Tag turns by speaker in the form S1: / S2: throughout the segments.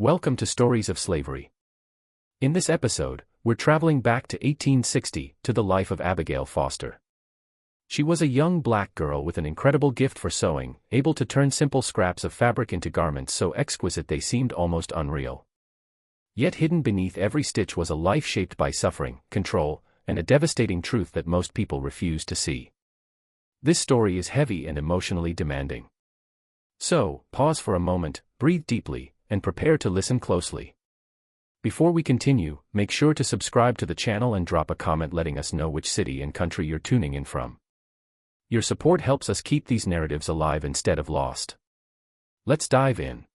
S1: Welcome to Stories of Slavery. In this episode, we're traveling back to 1860 to the life of Abigail Foster. She was a young black girl with an incredible gift for sewing, able to turn simple scraps of fabric into garments so exquisite they seemed almost unreal. Yet hidden beneath every stitch was a life shaped by suffering, control, and a devastating truth that most people refuse to see. This story is heavy and emotionally demanding. So, pause for a moment, breathe deeply, and prepare to listen closely. Before we continue, make sure to subscribe to the channel and drop a comment letting us know which city and country you're tuning in from. Your support helps us keep these narratives alive instead of lost. Let's dive in.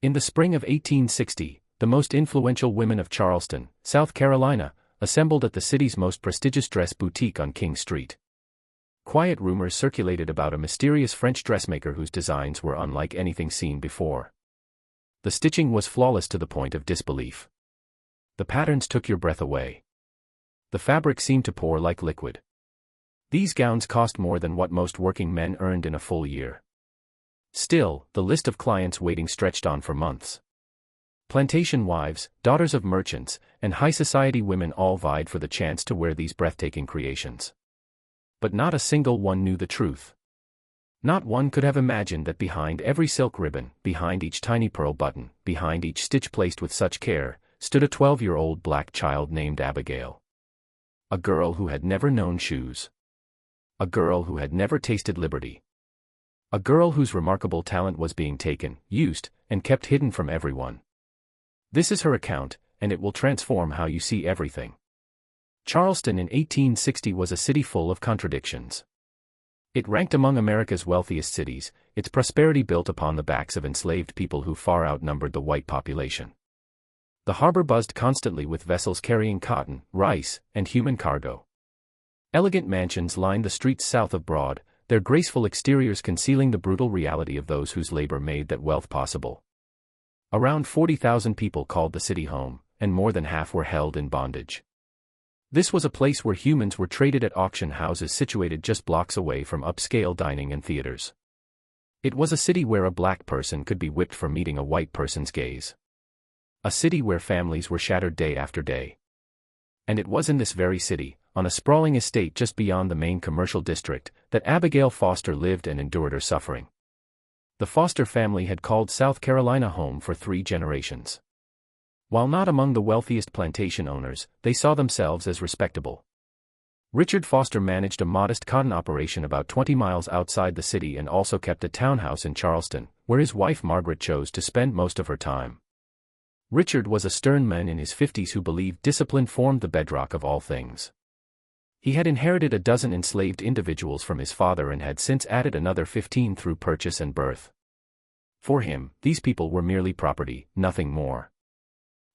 S1: In the spring of 1860, the most influential women of Charleston, South Carolina, assembled at the city's most prestigious dress boutique on King Street. Quiet rumors circulated about a mysterious French dressmaker whose designs were unlike anything seen before. The stitching was flawless to the point of disbelief. The patterns took your breath away. The fabric seemed to pour like liquid. These gowns cost more than what most working men earned in a full year. Still, the list of clients waiting stretched on for months. Plantation wives, daughters of merchants, and high society women all vied for the chance to wear these breathtaking creations. But not a single one knew the truth. Not one could have imagined that behind every silk ribbon, behind each tiny pearl button, behind each stitch placed with such care, stood a 12-year-old black child named Abigail. A girl who had never known shoes. A girl who had never tasted liberty. A girl whose remarkable talent was being taken, used, and kept hidden from everyone. This is her account, and it will transform how you see everything. Charleston in 1860 was a city full of contradictions. It ranked among America's wealthiest cities, its prosperity built upon the backs of enslaved people who far outnumbered the white population. The harbor buzzed constantly with vessels carrying cotton, rice, and human cargo. Elegant mansions lined the streets south of Broad, their graceful exteriors concealing the brutal reality of those whose labor made that wealth possible. Around 40,000 people called the city home, and more than half were held in bondage. This was a place where humans were traded at auction houses situated just blocks away from upscale dining and theaters. It was a city where a black person could be whipped for meeting a white person's gaze. A city where families were shattered day after day. And it was in this very city, on a sprawling estate just beyond the main commercial district, that Abigail Foster lived and endured her suffering. The Foster family had called South Carolina home for 3 generations. While not among the wealthiest plantation owners, they saw themselves as respectable. Richard Foster managed a modest cotton operation about 20 miles outside the city and also kept a townhouse in Charleston, where his wife Margaret chose to spend most of her time. Richard was a stern man in his 50s who believed discipline formed the bedrock of all things. He had inherited a dozen enslaved individuals from his father and had since added another 15 through purchase and birth. For him, these people were merely property, nothing more.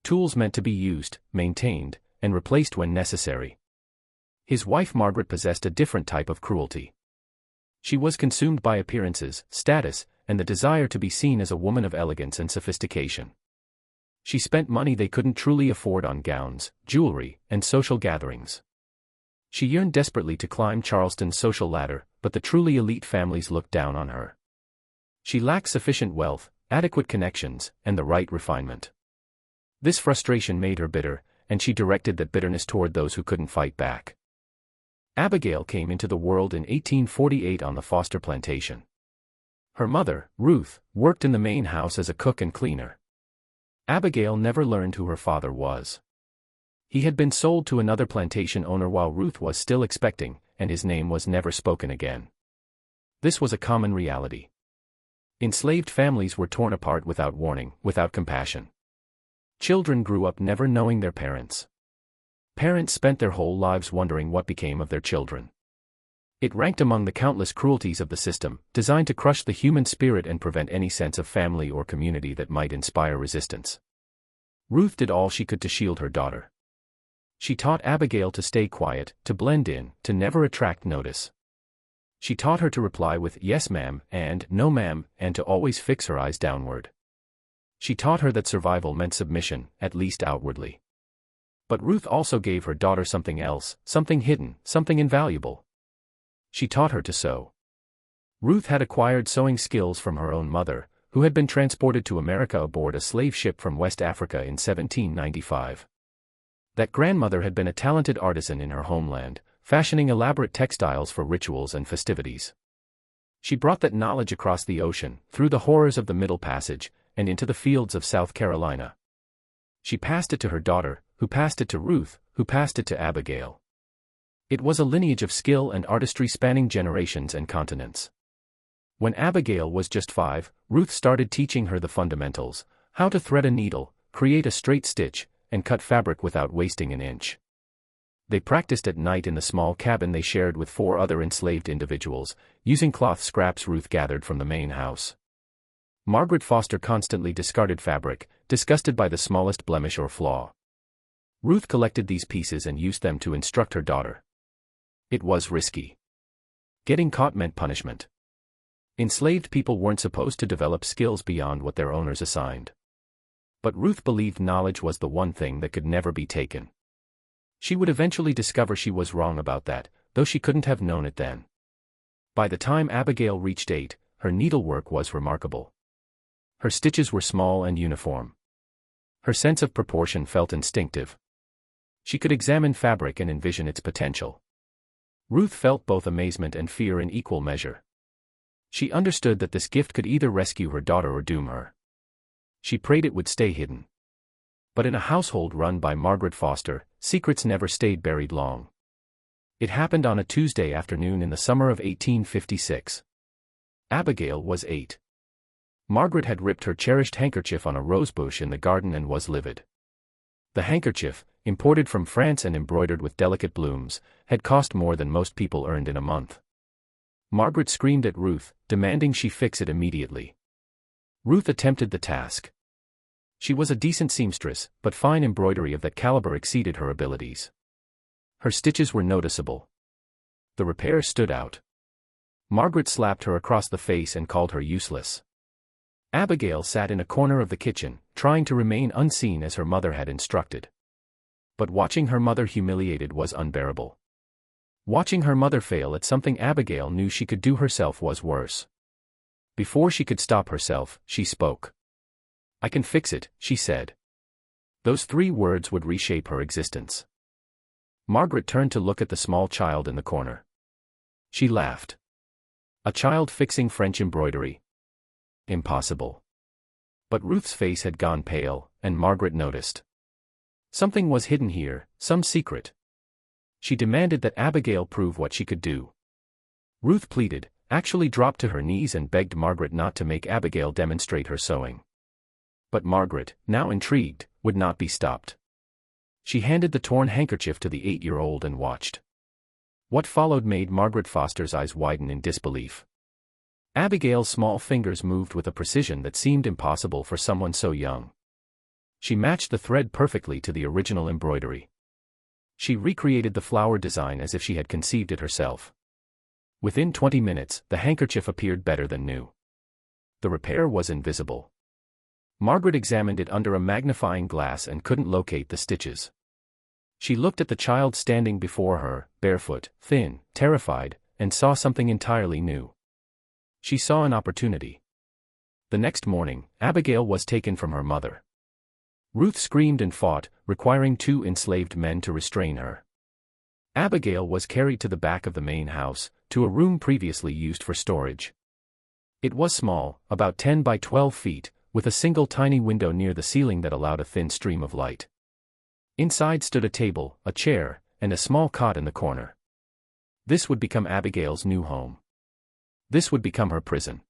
S1: Tools meant to be used, maintained, and replaced when necessary. His wife Margaret possessed a different type of cruelty. She was consumed by appearances, status, and the desire to be seen as a woman of elegance and sophistication. She spent money they couldn't truly afford on gowns, jewelry, and social gatherings. She yearned desperately to climb Charleston's social ladder, but the truly elite families looked down on her. She lacked sufficient wealth, adequate connections, and the right refinement. This frustration made her bitter, and she directed that bitterness toward those who couldn't fight back. Abigail came into the world in 1848 on the Foster plantation. Her mother, Ruth, worked in the main house as a cook and cleaner. Abigail never learned who her father was. He had been sold to another plantation owner while Ruth was still expecting, and his name was never spoken again. This was a common reality. Enslaved families were torn apart without warning, without compassion. Children grew up never knowing their parents. Parents spent their whole lives wondering what became of their children. It ranked among the countless cruelties of the system, designed to crush the human spirit and prevent any sense of family or community that might inspire resistance. Ruth did all she could to shield her daughter. She taught Abigail to stay quiet, to blend in, to never attract notice. She taught her to reply with "yes ma'am" and "no ma'am," and to always fix her eyes downward. She taught her that survival meant submission, at least outwardly. But Ruth also gave her daughter something else, something hidden, something invaluable. She taught her to sew. Ruth had acquired sewing skills from her own mother, who had been transported to America aboard a slave ship from West Africa in 1795. That grandmother had been a talented artisan in her homeland, fashioning elaborate textiles for rituals and festivities. She brought that knowledge across the ocean, through the horrors of the Middle Passage, and into the fields of South Carolina. She passed it to her daughter, who passed it to Ruth, who passed it to Abigail. It was a lineage of skill and artistry spanning generations and continents. When Abigail was just 5, Ruth started teaching her the fundamentals: how to thread a needle, create a straight stitch, and cut fabric without wasting an inch. They practiced at night in the small cabin they shared with 4 other enslaved individuals, using cloth scraps Ruth gathered from the main house. Margaret Foster constantly discarded fabric, disgusted by the smallest blemish or flaw. Ruth collected these pieces and used them to instruct her daughter. It was risky. Getting caught meant punishment. Enslaved people weren't supposed to develop skills beyond what their owners assigned. But Ruth believed knowledge was the one thing that could never be taken. She would eventually discover she was wrong about that, though she couldn't have known it then. By the time Abigail reached 8, her needlework was remarkable. Her stitches were small and uniform. Her sense of proportion felt instinctive. She could examine fabric and envision its potential. Ruth felt both amazement and fear in equal measure. She understood that this gift could either rescue her daughter or doom her. She prayed it would stay hidden. But in a household run by Margaret Foster, secrets never stayed buried long. It happened on a Tuesday afternoon in the summer of 1856. Abigail was 8. Margaret had ripped her cherished handkerchief on a rosebush in the garden and was livid. The handkerchief, imported from France and embroidered with delicate blooms, had cost more than most people earned in a month. Margaret screamed at Ruth, demanding she fix it immediately. Ruth attempted the task. She was a decent seamstress, but fine embroidery of that caliber exceeded her abilities. Her stitches were noticeable. The repair stood out. Margaret slapped her across the face and called her useless. Abigail sat in a corner of the kitchen, trying to remain unseen as her mother had instructed. But watching her mother humiliated was unbearable. Watching her mother fail at something Abigail knew she could do herself was worse. Before she could stop herself, she spoke. "I can fix it," she said. Those 3 words would reshape her existence. Margaret turned to look at the small child in the corner. She laughed. A child fixing French embroidery? Impossible. But Ruth's face had gone pale, and Margaret noticed. Something was hidden here, some secret. She demanded that Abigail prove what she could do. Ruth pleaded, actually dropped to her knees and begged Margaret not to make Abigail demonstrate her sewing. But Margaret, now intrigued, would not be stopped. She handed the torn handkerchief to the 8-year-old and watched. What followed made Margaret Foster's eyes widen in disbelief. Abigail's small fingers moved with a precision that seemed impossible for someone so young. She matched the thread perfectly to the original embroidery. She recreated the flower design as if she had conceived it herself. Within 20 minutes, the handkerchief appeared better than new. The repair was invisible. Margaret examined it under a magnifying glass and couldn't locate the stitches. She looked at the child standing before her, barefoot, thin, terrified, and saw something entirely new. She saw an opportunity. The next morning, Abigail was taken from her mother. Ruth screamed and fought, requiring 2 enslaved men to restrain her. Abigail was carried to the back of the main house, to a room previously used for storage. It was small, about 10 by 12 feet, with a single tiny window near the ceiling that allowed a thin stream of light. Inside stood a table, a chair, and a small cot in the corner. This would become Abigail's new home. This would become her prison.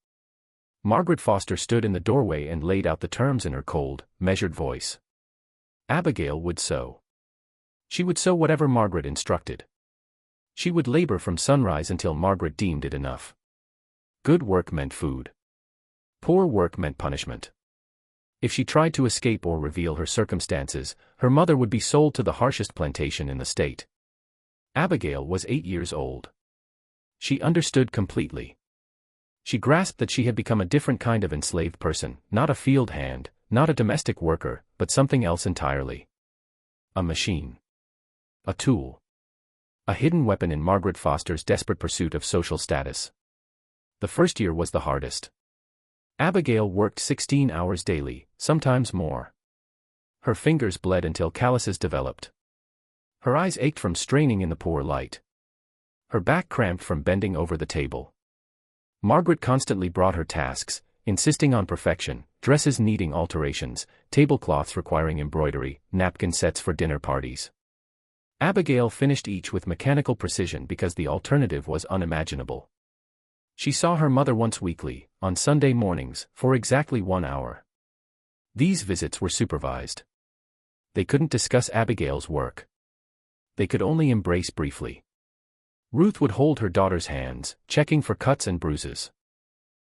S1: Margaret Foster stood in the doorway and laid out the terms in her cold, measured voice. Abigail would sew. She would sew whatever Margaret instructed. She would labor from sunrise until Margaret deemed it enough. Good work meant food. Poor work meant punishment. If she tried to escape or reveal her circumstances, her mother would be sold to the harshest plantation in the state. Abigail was 8 years old. She understood completely. She grasped that she had become a different kind of enslaved person, not a field hand, not a domestic worker, but something else entirely. A machine. A tool. A hidden weapon in Margaret Foster's desperate pursuit of social status. The first year was the hardest. Abigail worked 16 hours daily, sometimes more. Her fingers bled until calluses developed. Her eyes ached from straining in the poor light. Her back cramped from bending over the table. Margaret constantly brought her tasks, insisting on perfection, dresses needing alterations, tablecloths requiring embroidery, napkin sets for dinner parties. Abigail finished each with mechanical precision because the alternative was unimaginable. She saw her mother once weekly, on Sunday mornings, for exactly 1 hour. These visits were supervised. They couldn't discuss Abigail's work. They could only embrace briefly. Ruth would hold her daughter's hands, checking for cuts and bruises.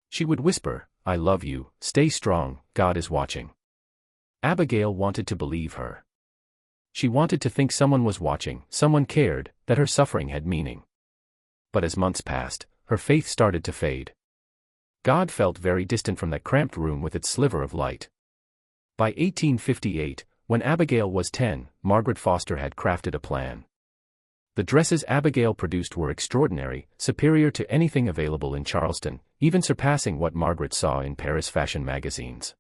S1: She would whisper, "I love you, stay strong, God is watching." Abigail wanted to believe her. She wanted to think someone was watching, someone cared, that her suffering had meaning. But as months passed, her faith started to fade. God felt very distant from that cramped room with its sliver of light. By 1858, when Abigail was 10, Margaret Foster had crafted a plan. The dresses Abigail produced were extraordinary, superior to anything available in Charleston, even surpassing what Margaret saw in Paris fashion magazines.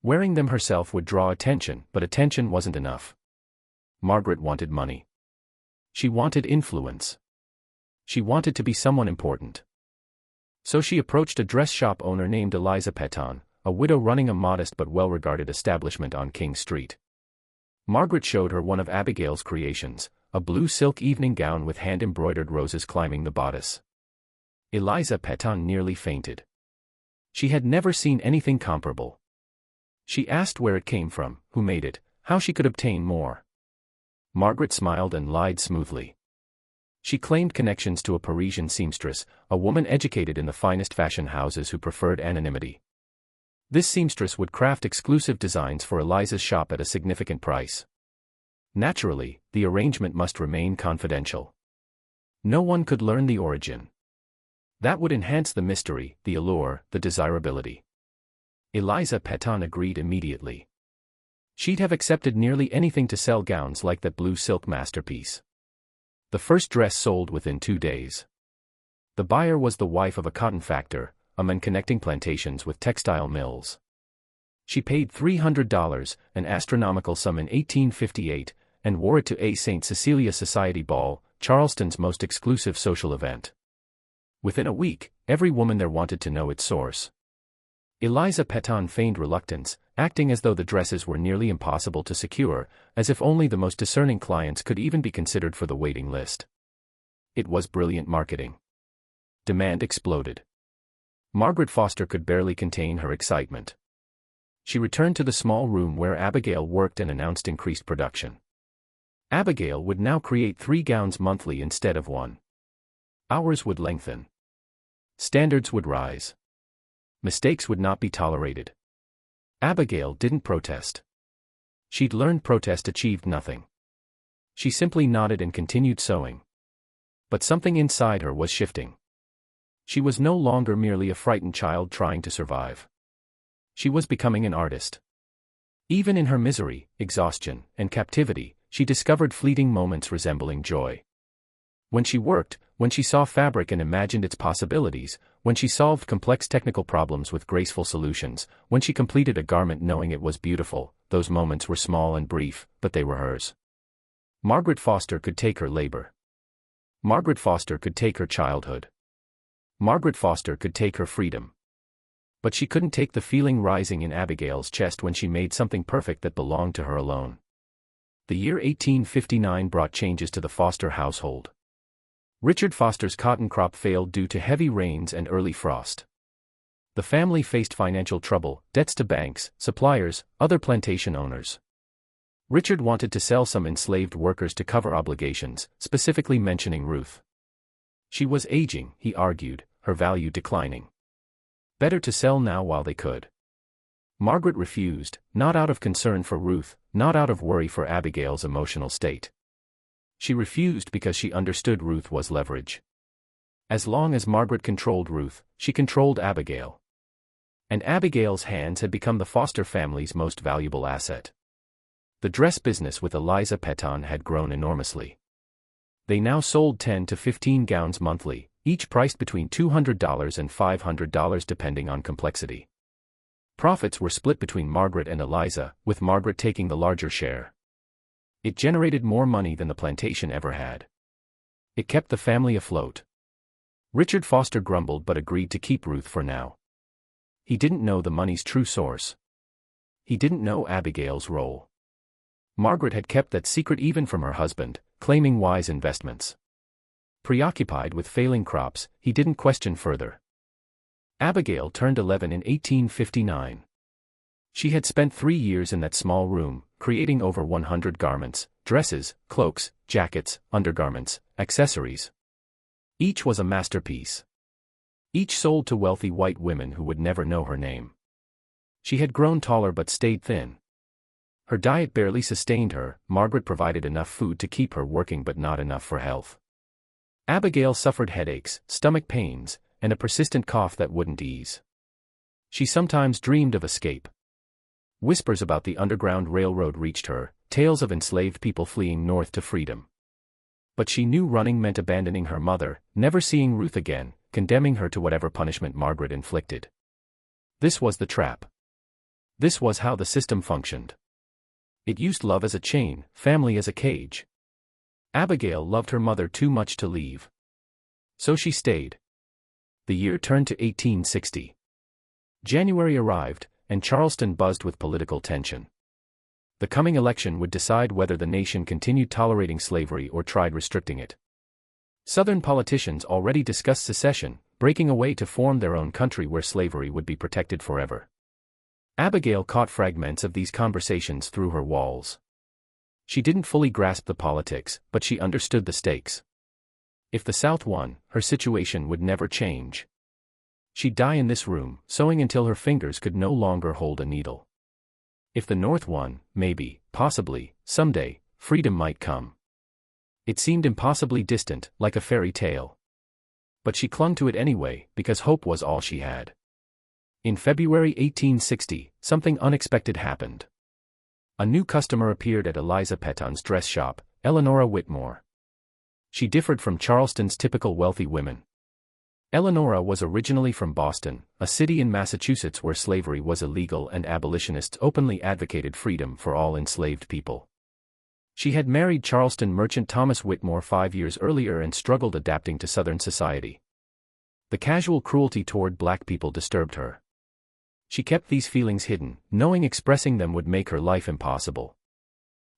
S1: Wearing them herself would draw attention, but attention wasn't enough. Margaret wanted money. She wanted influence. She wanted to be someone important. So she approached a dress shop owner named Eliza Peton, a widow running a modest but well-regarded establishment on King Street. Margaret showed her one of Abigail's creations, a blue silk evening gown with hand-embroidered roses climbing the bodice. Eliza Peton nearly fainted. She had never seen anything comparable. She asked where it came from, who made it, how she could obtain more. Margaret smiled and lied smoothly. She claimed connections to a Parisian seamstress, a woman educated in the finest fashion houses who preferred anonymity. This seamstress would craft exclusive designs for Eliza's shop at a significant price. Naturally, the arrangement must remain confidential. No one could learn the origin. That would enhance the mystery, the allure, the desirability. Eliza Peton agreed immediately. She'd have accepted nearly anything to sell gowns like that blue silk masterpiece. The first dress sold within 2 days. The buyer was the wife of a cotton factor, a man connecting plantations with textile mills. She paid $300, an astronomical sum in 1858, and wore it to a St. Cecilia Society ball, Charleston's most exclusive social event. Within a week, every woman there wanted to know its source. Eliza Peton feigned reluctance, acting as though the dresses were nearly impossible to secure, as if only the most discerning clients could even be considered for the waiting list. It was brilliant marketing. Demand exploded. Margaret Foster could barely contain her excitement. She returned to the small room where Abigail worked and announced increased production. Abigail would now create 3 gowns monthly instead of 1. Hours would lengthen. Standards would rise. Mistakes would not be tolerated. Abigail didn't protest. She'd learned protest achieved nothing. She simply nodded and continued sewing. But something inside her was shifting. She was no longer merely a frightened child trying to survive. She was becoming an artist. Even in her misery, exhaustion, and captivity, she discovered fleeting moments resembling joy. When she worked, when she saw fabric and imagined its possibilities, when she solved complex technical problems with graceful solutions, when she completed a garment knowing it was beautiful, those moments were small and brief, but they were hers. Margaret Foster could take her labor. Margaret Foster could take her childhood. Margaret Foster could take her freedom. But she couldn't take the feeling rising in Abigail's chest when she made something perfect that belonged to her alone. The year 1859 brought changes to the Foster household. Richard Foster's cotton crop failed due to heavy rains and early frost. The family faced financial trouble, debts to banks, suppliers, other plantation owners. Richard wanted to sell some enslaved workers to cover obligations, specifically mentioning Ruth. She was aging, he argued, her value declining. Better to sell now while they could. Margaret refused, not out of concern for Ruth, not out of worry for Abigail's emotional state. She refused because she understood Ruth was leverage. As long as Margaret controlled Ruth, she controlled Abigail. And Abigail's hands had become the Foster family's most valuable asset. The dress business with Eliza Peton had grown enormously. They now sold 10 to 15 gowns monthly, each priced between $200 and $500 depending on complexity. Profits were split between Margaret and Eliza, with Margaret taking the larger share. It generated more money than the plantation ever had. It kept the family afloat. Richard Foster grumbled but agreed to keep Ruth for now. He didn't know the money's true source. He didn't know Abigail's role. Margaret had kept that secret even from her husband, claiming wise investments. Preoccupied with failing crops, he didn't question further. Abigail turned 11 in 1859. She had spent 3 years in that small room, creating over 100 garments, dresses, cloaks, jackets, undergarments, accessories. Each was a masterpiece. Each sold to wealthy white women who would never know her name. She had grown taller but stayed thin. Her diet barely sustained her. Margaret provided enough food to keep her working but not enough for health. Abigail suffered headaches, stomach pains, and a persistent cough that wouldn't ease. She sometimes dreamed of escape. Whispers about the Underground Railroad reached her, tales of enslaved people fleeing north to freedom. But she knew running meant abandoning her mother, never seeing Ruth again, condemning her to whatever punishment Margaret inflicted. This was the trap. This was how the system functioned. It used love as a chain, family as a cage. Abigail loved her mother too much to leave. So she stayed. The year turned to 1860. January arrived, and Charleston buzzed with political tension. The coming election would decide whether the nation continued tolerating slavery or tried restricting it. Southern politicians already discussed secession, breaking away to form their own country where slavery would be protected forever. Abigail caught fragments of these conversations through her walls. She didn't fully grasp the politics, but she understood the stakes. If the South won, her situation would never change. She'd die in this room, sewing until her fingers could no longer hold a needle. If the North won, maybe, possibly, someday, freedom might come. It seemed impossibly distant, like a fairy tale. But she clung to it anyway, because hope was all she had. In February 1860, something unexpected happened. A new customer appeared at Eliza Peton's dress shop, Eleanora Whitmore. She differed from Charleston's typical wealthy women. Eleanora was originally from Boston, a city in Massachusetts where slavery was illegal and abolitionists openly advocated freedom for all enslaved people. She had married Charleston merchant Thomas Whitmore 5 years earlier and struggled adapting to Southern society. The casual cruelty toward black people disturbed her. She kept these feelings hidden, knowing expressing them would make her life impossible.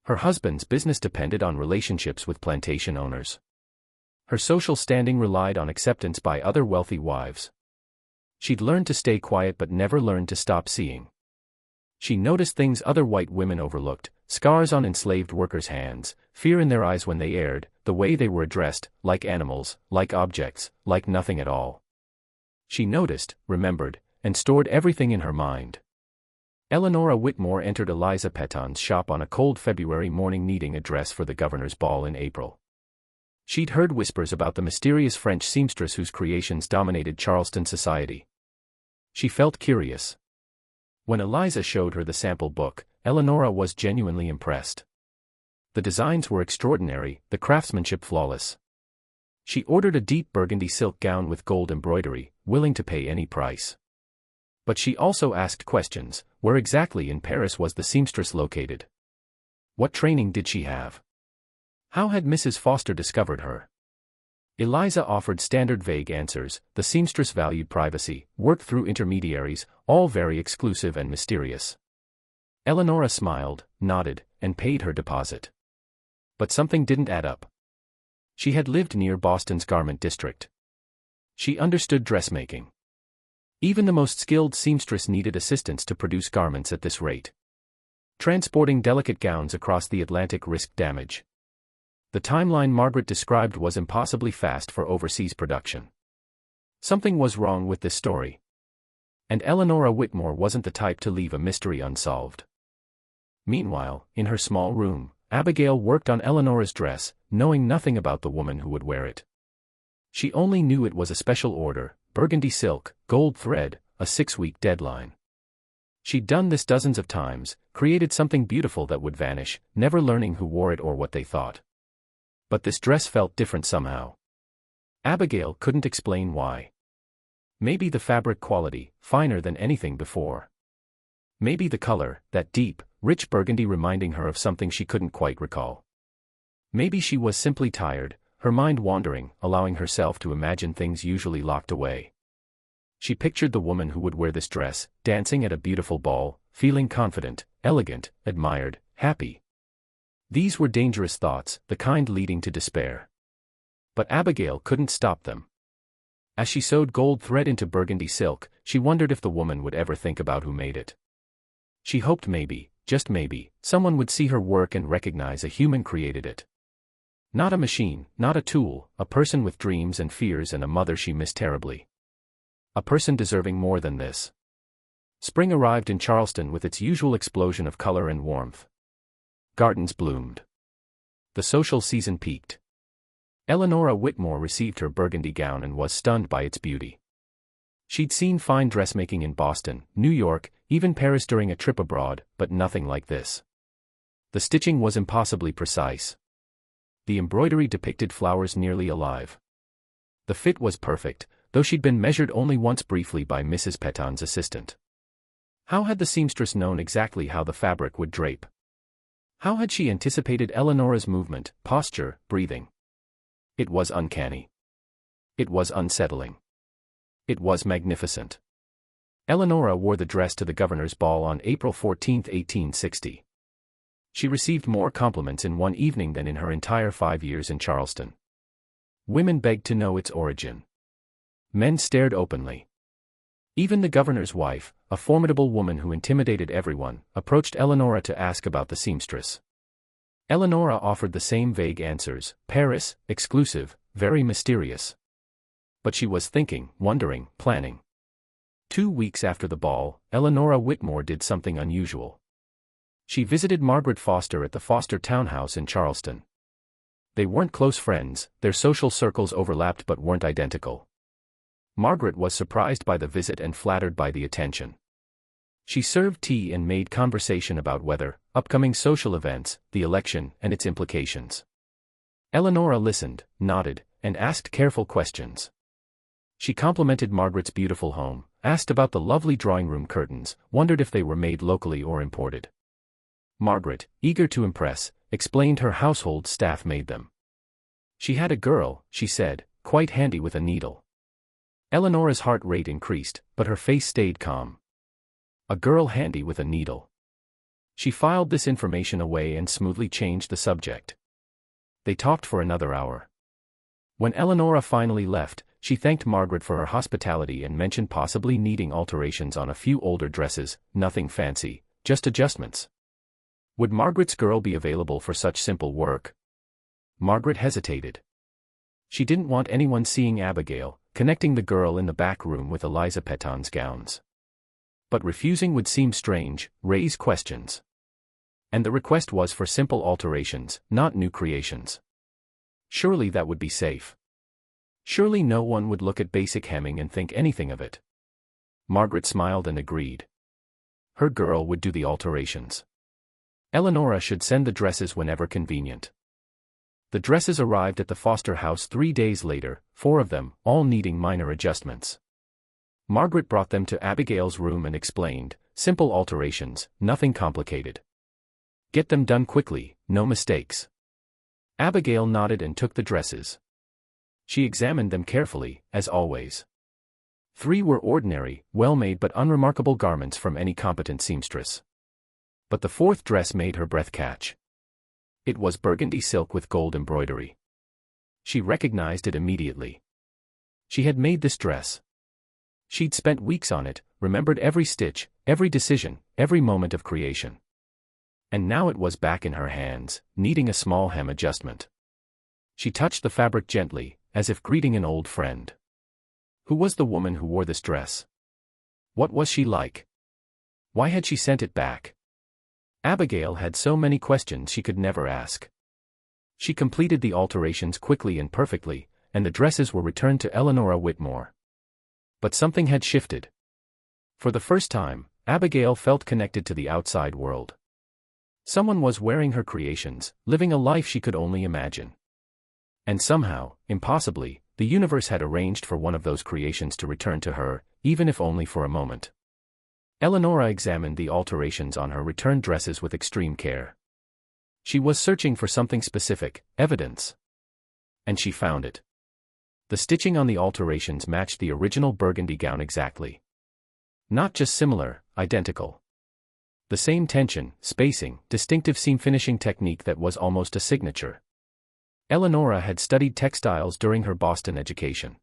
S1: Her husband's business depended on relationships with plantation owners. Her social standing relied on acceptance by other wealthy wives. She'd learned to stay quiet but never learned to stop seeing. She noticed things other white women overlooked: scars on enslaved workers' hands, fear in their eyes when they erred, the way they were addressed, like animals, like objects, like nothing at all. She noticed, remembered, and stored everything in her mind. Eleanora Whitmore entered Eliza Peton's shop on a cold February morning needing a dress for the governor's ball in April. She'd heard whispers about the mysterious French seamstress whose creations dominated Charleston society. She felt curious. When Eliza showed her the sample book, Eleanora was genuinely impressed. The designs were extraordinary, the craftsmanship flawless. She ordered a deep burgundy silk gown with gold embroidery, willing to pay any price. But she also asked questions: where exactly in Paris was the seamstress located? What training did she have? How had Mrs. Foster discovered her? Eliza offered standard vague answers. The seamstress valued privacy, worked through intermediaries, all very exclusive and mysterious. Eleanora smiled, nodded, and paid her deposit. But something didn't add up. She had lived near Boston's garment district. She understood dressmaking. Even the most skilled seamstress needed assistance to produce garments at this rate. Transporting delicate gowns across the Atlantic risked damage. The timeline Margaret described was impossibly fast for overseas production. Something was wrong with this story. And Eleanora Whitmore wasn't the type to leave a mystery unsolved. Meanwhile, in her small room, Abigail worked on Eleanora's dress, knowing nothing about the woman who would wear it. She only knew it was a special order: burgundy silk, gold thread, a 6-week deadline. She'd done this dozens of times, created something beautiful that would vanish, never learning who wore it or what they thought. But this dress felt different somehow. Abigail couldn't explain why. Maybe the fabric quality, finer than anything before. Maybe the color, that deep, rich burgundy reminding her of something she couldn't quite recall. Maybe she was simply tired, her mind wandering, allowing herself to imagine things usually locked away. She pictured the woman who would wear this dress, dancing at a beautiful ball, feeling confident, elegant, admired, happy. These were dangerous thoughts, the kind leading to despair. But Abigail couldn't stop them. As she sewed gold thread into burgundy silk, she wondered if the woman would ever think about who made it. She hoped maybe, just maybe, someone would see her work and recognize a human created it. Not a machine, not a tool, a person with dreams and fears and a mother she missed terribly. A person deserving more than this. Spring arrived in Charleston with its usual explosion of color and warmth. Gardens bloomed. The social season peaked. Eleanora Whitmore received her burgundy gown and was stunned by its beauty. She'd seen fine dressmaking in Boston, New York, even Paris during a trip abroad, but nothing like this. The stitching was impossibly precise. The embroidery depicted flowers nearly alive. The fit was perfect, though she'd been measured only once briefly by Mrs. Petton's assistant. How had the seamstress known exactly how the fabric would drape? How had she anticipated Eleanora's movement, posture, breathing? It was uncanny. It was unsettling. It was magnificent. Eleanora wore the dress to the governor's ball on April 14, 1860. She received more compliments in one evening than in her entire 5 years in Charleston. Women begged to know its origin. Men stared openly. Even the governor's wife, a formidable woman who intimidated everyone, approached Eleanora to ask about the seamstress. Eleanora offered the same vague answers: Paris, exclusive, very mysterious. But she was thinking, wondering, planning. 2 weeks after the ball, Eleanora Whitmore did something unusual. She visited Margaret Foster at the Foster townhouse in Charleston. They weren't close friends, their social circles overlapped but weren't identical. Margaret was surprised by the visit and flattered by the attention. She served tea and made conversation about weather, upcoming social events, the election, and its implications. Eleanora listened, nodded, and asked careful questions. She complimented Margaret's beautiful home, asked about the lovely drawing room curtains, wondered if they were made locally or imported. Margaret, eager to impress, explained her household staff made them. She had a girl, she said, quite handy with a needle. Eleanora's heart rate increased, but her face stayed calm. A girl handy with a needle. She filed this information away and smoothly changed the subject. They talked for another hour. When Eleanora finally left, she thanked Margaret for her hospitality and mentioned possibly needing alterations on a few older dresses, nothing fancy, just adjustments. Would Margaret's girl be available for such simple work? Margaret hesitated. She didn't want anyone seeing Abigail, connecting the girl in the back room with Eliza Petton's gowns. But refusing would seem strange, raise questions. And the request was for simple alterations, not new creations. Surely that would be safe. Surely no one would look at basic hemming and think anything of it. Margaret smiled and agreed. Her girl would do the alterations. Eleanora should send the dresses whenever convenient. The dresses arrived at the Foster house 3 days later, 4 of them, all needing minor adjustments. Margaret brought them to Abigail's room and explained, simple alterations, nothing complicated. Get them done quickly, no mistakes. Abigail nodded and took the dresses. She examined them carefully, as always. 3 were ordinary, well-made but unremarkable garments from any competent seamstress. But the 4th dress made her breath catch. It was burgundy silk with gold embroidery. She recognized it immediately. She had made this dress. She'd spent weeks on it, remembered every stitch, every decision, every moment of creation. And now it was back in her hands, needing a small hem adjustment. She touched the fabric gently, as if greeting an old friend. Who was the woman who wore this dress? What was she like? Why had she sent it back? Abigail had so many questions she could never ask. She completed the alterations quickly and perfectly, and the dresses were returned to Eleanora Whitmore. But something had shifted. For the first time, Abigail felt connected to the outside world. Someone was wearing her creations, living a life she could only imagine. And somehow, impossibly, the universe had arranged for one of those creations to return to her, even if only for a moment. Eleonora examined the alterations on her returned dresses with extreme care. She was searching for something specific, evidence. And she found it. The stitching on the alterations matched the original burgundy gown exactly. Not just similar, identical. The same tension, spacing, distinctive seam finishing technique that was almost a signature. Eleonora had studied textiles during her Boston education.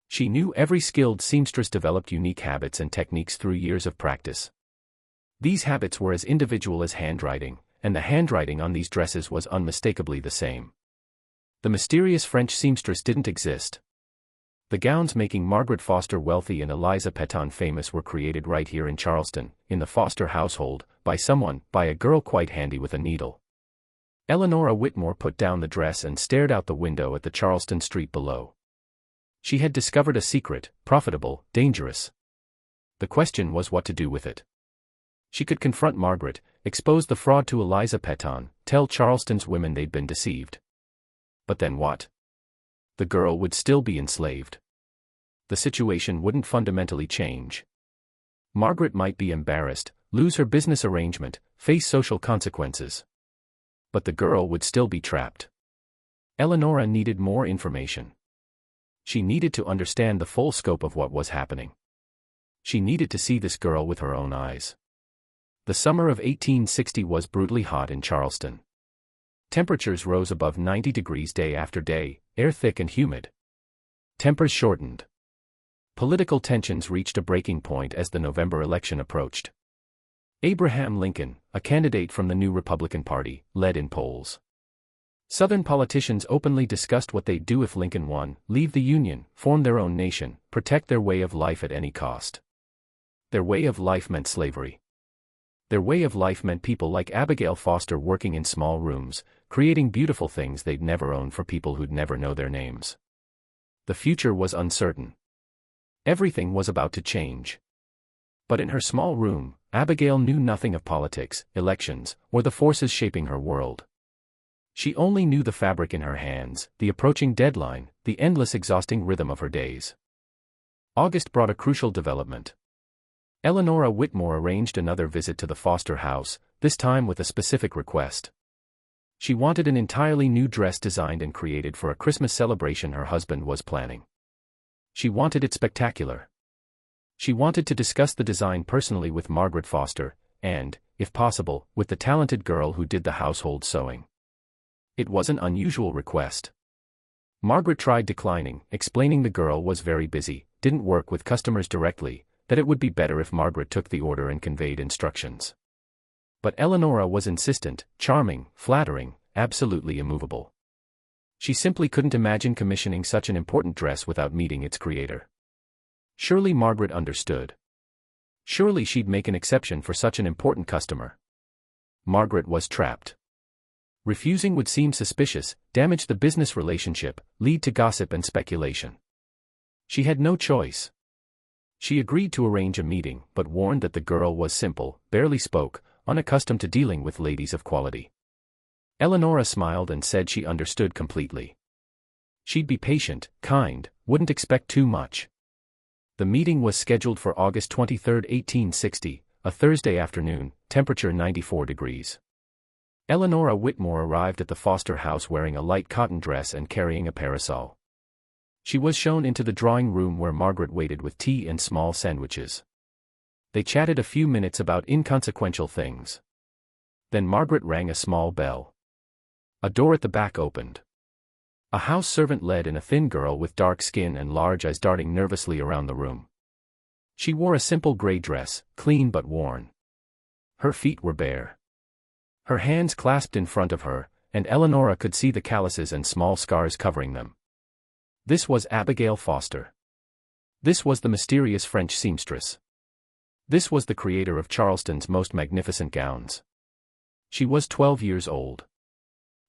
S1: She knew every skilled seamstress developed unique habits and techniques through years of practice. These habits were as individual as handwriting, and the handwriting on these dresses was unmistakably the same. The mysterious French seamstress didn't exist. The gowns making Margaret Foster wealthy and Eliza Peton famous were created right here in Charleston, in the Foster household, by a girl quite handy with a needle. Eleonora Whitmore put down the dress and stared out the window at the Charleston street below. She had discovered a secret, profitable, dangerous. The question was what to do with it. She could confront Margaret, expose the fraud to Eliza Peton, tell Charleston's women they'd been deceived. But then what? The girl would still be enslaved. The situation wouldn't fundamentally change. Margaret might be embarrassed, lose her business arrangement, face social consequences. But the girl would still be trapped. Eleonora needed more information. She needed to understand the full scope of what was happening. She needed to see this girl with her own eyes. The summer of 1860 was brutally hot in Charleston. Temperatures rose above 90 degrees day after day, air thick and humid. Tempers shortened. Political tensions reached a breaking point as the November election approached. Abraham Lincoln, a candidate from the new Republican Party, led in polls. Southern politicians openly discussed what they'd do if Lincoln won: leave the Union, form their own nation, protect their way of life at any cost. Their way of life meant slavery. Their way of life meant people like Abigail Foster working in small rooms, creating beautiful things they'd never own for people who'd never know their names. The future was uncertain. Everything was about to change. But in her small room, Abigail knew nothing of politics, elections, or the forces shaping her world. She only knew the fabric in her hands, the approaching deadline, the endless exhausting rhythm of her days. August brought a crucial development. Eleonora Whitmore arranged another visit to the Foster house, this time with a specific request. She wanted an entirely new dress designed and created for a Christmas celebration her husband was planning. She wanted it spectacular. She wanted to discuss the design personally with Margaret Foster, and, if possible, with the talented girl who did the household sewing. It was an unusual request. Margaret tried declining, explaining the girl was very busy, didn't work with customers directly, that it would be better if Margaret took the order and conveyed instructions. But Eleonora was insistent, charming, flattering, absolutely immovable. She simply couldn't imagine commissioning such an important dress without meeting its creator. Surely Margaret understood. Surely she'd make an exception for such an important customer. Margaret was trapped. Refusing would seem suspicious, damage the business relationship, lead to gossip and speculation. She had no choice. She agreed to arrange a meeting, but warned that the girl was simple, barely spoke, unaccustomed to dealing with ladies of quality. Eleonora smiled and said she understood completely. She'd be patient, kind, wouldn't expect too much. The meeting was scheduled for August 23, 1860, a Thursday afternoon, temperature 94 degrees. Eleonora Whitmore arrived at the Foster house wearing a light cotton dress and carrying a parasol. She was shown into the drawing room where Margaret waited with tea and small sandwiches. They chatted a few minutes about inconsequential things. Then Margaret rang a small bell. A door at the back opened. A house servant led in a thin girl with dark skin and large eyes darting nervously around the room. She wore a simple gray dress, clean but worn. Her feet were bare. Her hands clasped in front of her, and Eleonora could see the calluses and small scars covering them. This was Abigail Foster. This was the mysterious French seamstress. This was the creator of Charleston's most magnificent gowns. She was 12 years old.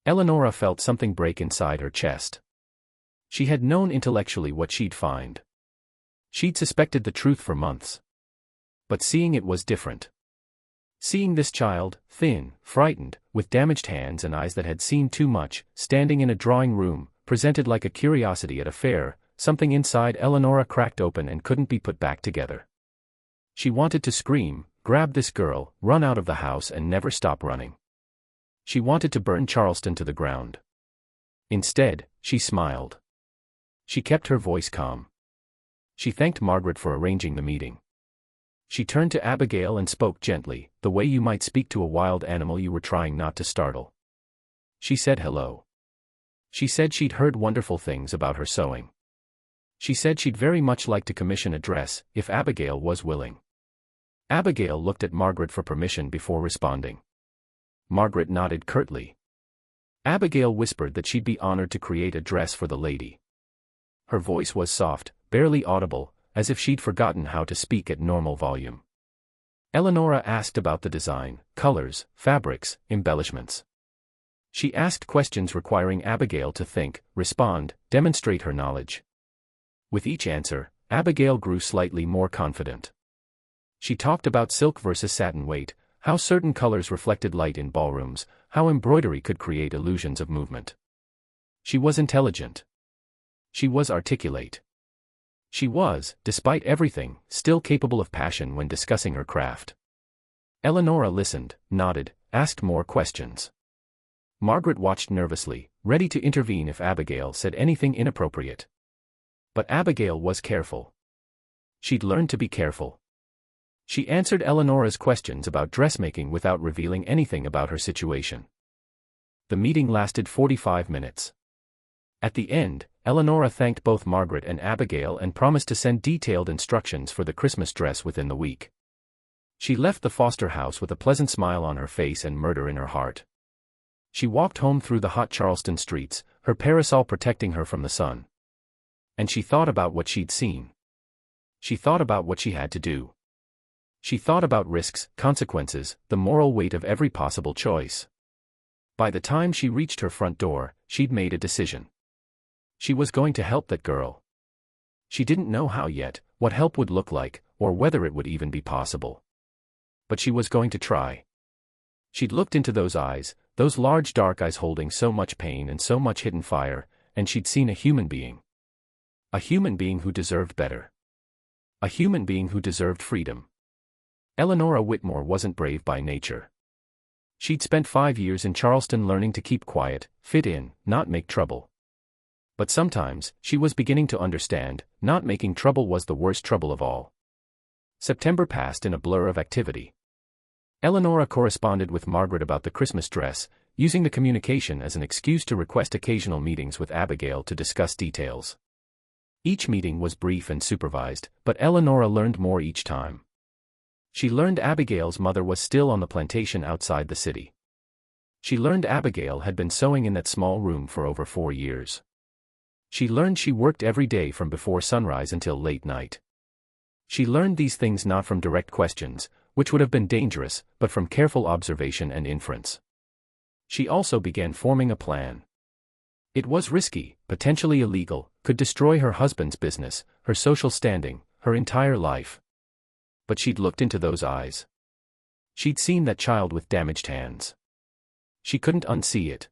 S1: Eleonora felt something break inside her chest. She had known intellectually what she'd find. She'd suspected the truth for months. But seeing it was different. Seeing this child, thin, frightened, with damaged hands and eyes that had seen too much, standing in a drawing room, presented like a curiosity at a fair, something inside Eleonora cracked open and couldn't be put back together. She wanted to scream, "Grab this girl, run out of the house and never stop running." She wanted to burn Charleston to the ground. Instead, she smiled. She kept her voice calm. She thanked Margaret for arranging the meeting. She turned to Abigail and spoke gently, the way you might speak to a wild animal you were trying not to startle. She said hello. She said she'd heard wonderful things about her sewing. She said she'd very much like to commission a dress, if Abigail was willing. Abigail looked at Margaret for permission before responding. Margaret nodded curtly. Abigail whispered that she'd be honored to create a dress for the lady. Her voice was soft, barely audible, as if she'd forgotten how to speak at normal volume. Eleonora asked about the design, colors, fabrics, embellishments. She asked questions requiring Abigail to think, respond, demonstrate her knowledge. With each answer, Abigail grew slightly more confident. She talked about silk versus satin weight, how certain colors reflected light in ballrooms, how embroidery could create illusions of movement. She was intelligent. She was articulate. She was, despite everything, still capable of passion when discussing her craft. Eleonora listened, nodded, asked more questions. Margaret watched nervously, ready to intervene if Abigail said anything inappropriate. But Abigail was careful. She'd learned to be careful. She answered Eleonora's questions about dressmaking without revealing anything about her situation. The meeting lasted 45 minutes. At the end, Eleonora thanked both Margaret and Abigail and promised to send detailed instructions for the Christmas dress within the week. She left the Foster house with a pleasant smile on her face and murder in her heart. She walked home through the hot Charleston streets, her parasol protecting her from the sun. And she thought about what she'd seen. She thought about what she had to do. She thought about risks, consequences, the moral weight of every possible choice. By the time she reached her front door, she'd made a decision. She was going to help that girl. She didn't know how yet, what help would look like, or whether it would even be possible. But she was going to try. She'd looked into those eyes, those large dark eyes holding so much pain and so much hidden fire, and she'd seen a human being. A human being who deserved better. A human being who deserved freedom. Eleonora Whitmore wasn't brave by nature. She'd spent 5 years in Charleston learning to keep quiet, fit in, not make trouble. But sometimes, she was beginning to understand, not making trouble was the worst trouble of all. September passed in a blur of activity. Eleonora corresponded with Margaret about the Christmas dress, using the communication as an excuse to request occasional meetings with Abigail to discuss details. Each meeting was brief and supervised, but Eleonora learned more each time. She learned Abigail's mother was still on the plantation outside the city. She learned Abigail had been sewing in that small room for over 4 years. She learned she worked every day from before sunrise until late night. She learned these things not from direct questions, which would have been dangerous, but from careful observation and inference. She also began forming a plan. It was risky, potentially illegal, could destroy her husband's business, her social standing, her entire life. But she'd looked into those eyes. She'd seen that child with damaged hands. She couldn't unsee it.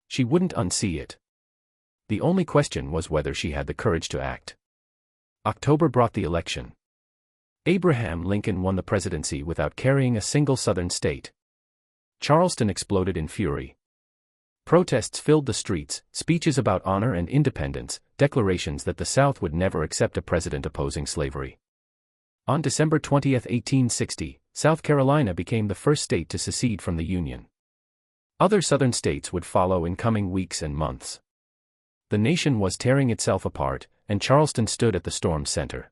S1: She wouldn't unsee it. The only question was whether she had the courage to act. October brought the election. Abraham Lincoln won the presidency without carrying a single Southern state. Charleston exploded in fury. Protests filled the streets, speeches about honor and independence, declarations that the South would never accept a president opposing slavery. On December 20, 1860, South Carolina became the first state to secede from the Union. Other Southern states would follow in coming weeks and months. The nation was tearing itself apart, and Charleston stood at the storm's center.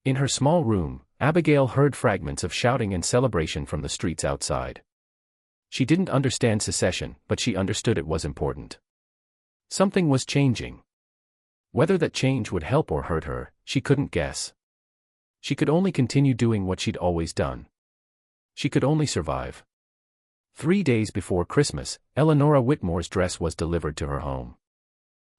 S1: In her small room, Abigail heard fragments of shouting and celebration from the streets outside. She didn't understand secession, but she understood it was important. Something was changing. Whether that change would help or hurt her, she couldn't guess. She could only continue doing what she'd always done. She could only survive. 3 days before Christmas, Eleonora Whitmore's dress was delivered to her home.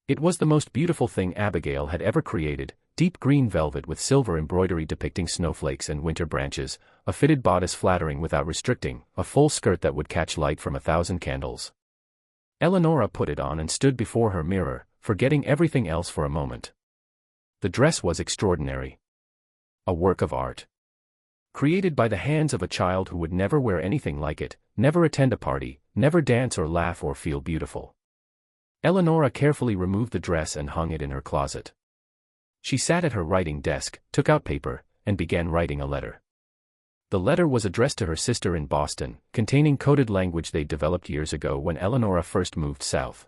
S1: It was the most beautiful thing Abigail had ever created, deep green velvet with silver embroidery depicting snowflakes and winter branches, a fitted bodice flattering without restricting, a full skirt that would catch light from 1,000 candles. Eleonora put it on and stood before her mirror, forgetting everything else for a moment. The dress was extraordinary. A work of art. Created by the hands of a child who would never wear anything like it, never attend a party, never dance or laugh or feel beautiful. Eleonora carefully removed the dress and hung it in her closet. She sat at her writing desk, took out paper, and began writing a letter. The letter was addressed to her sister in Boston, containing coded language they'd developed years ago when Eleonora first moved south.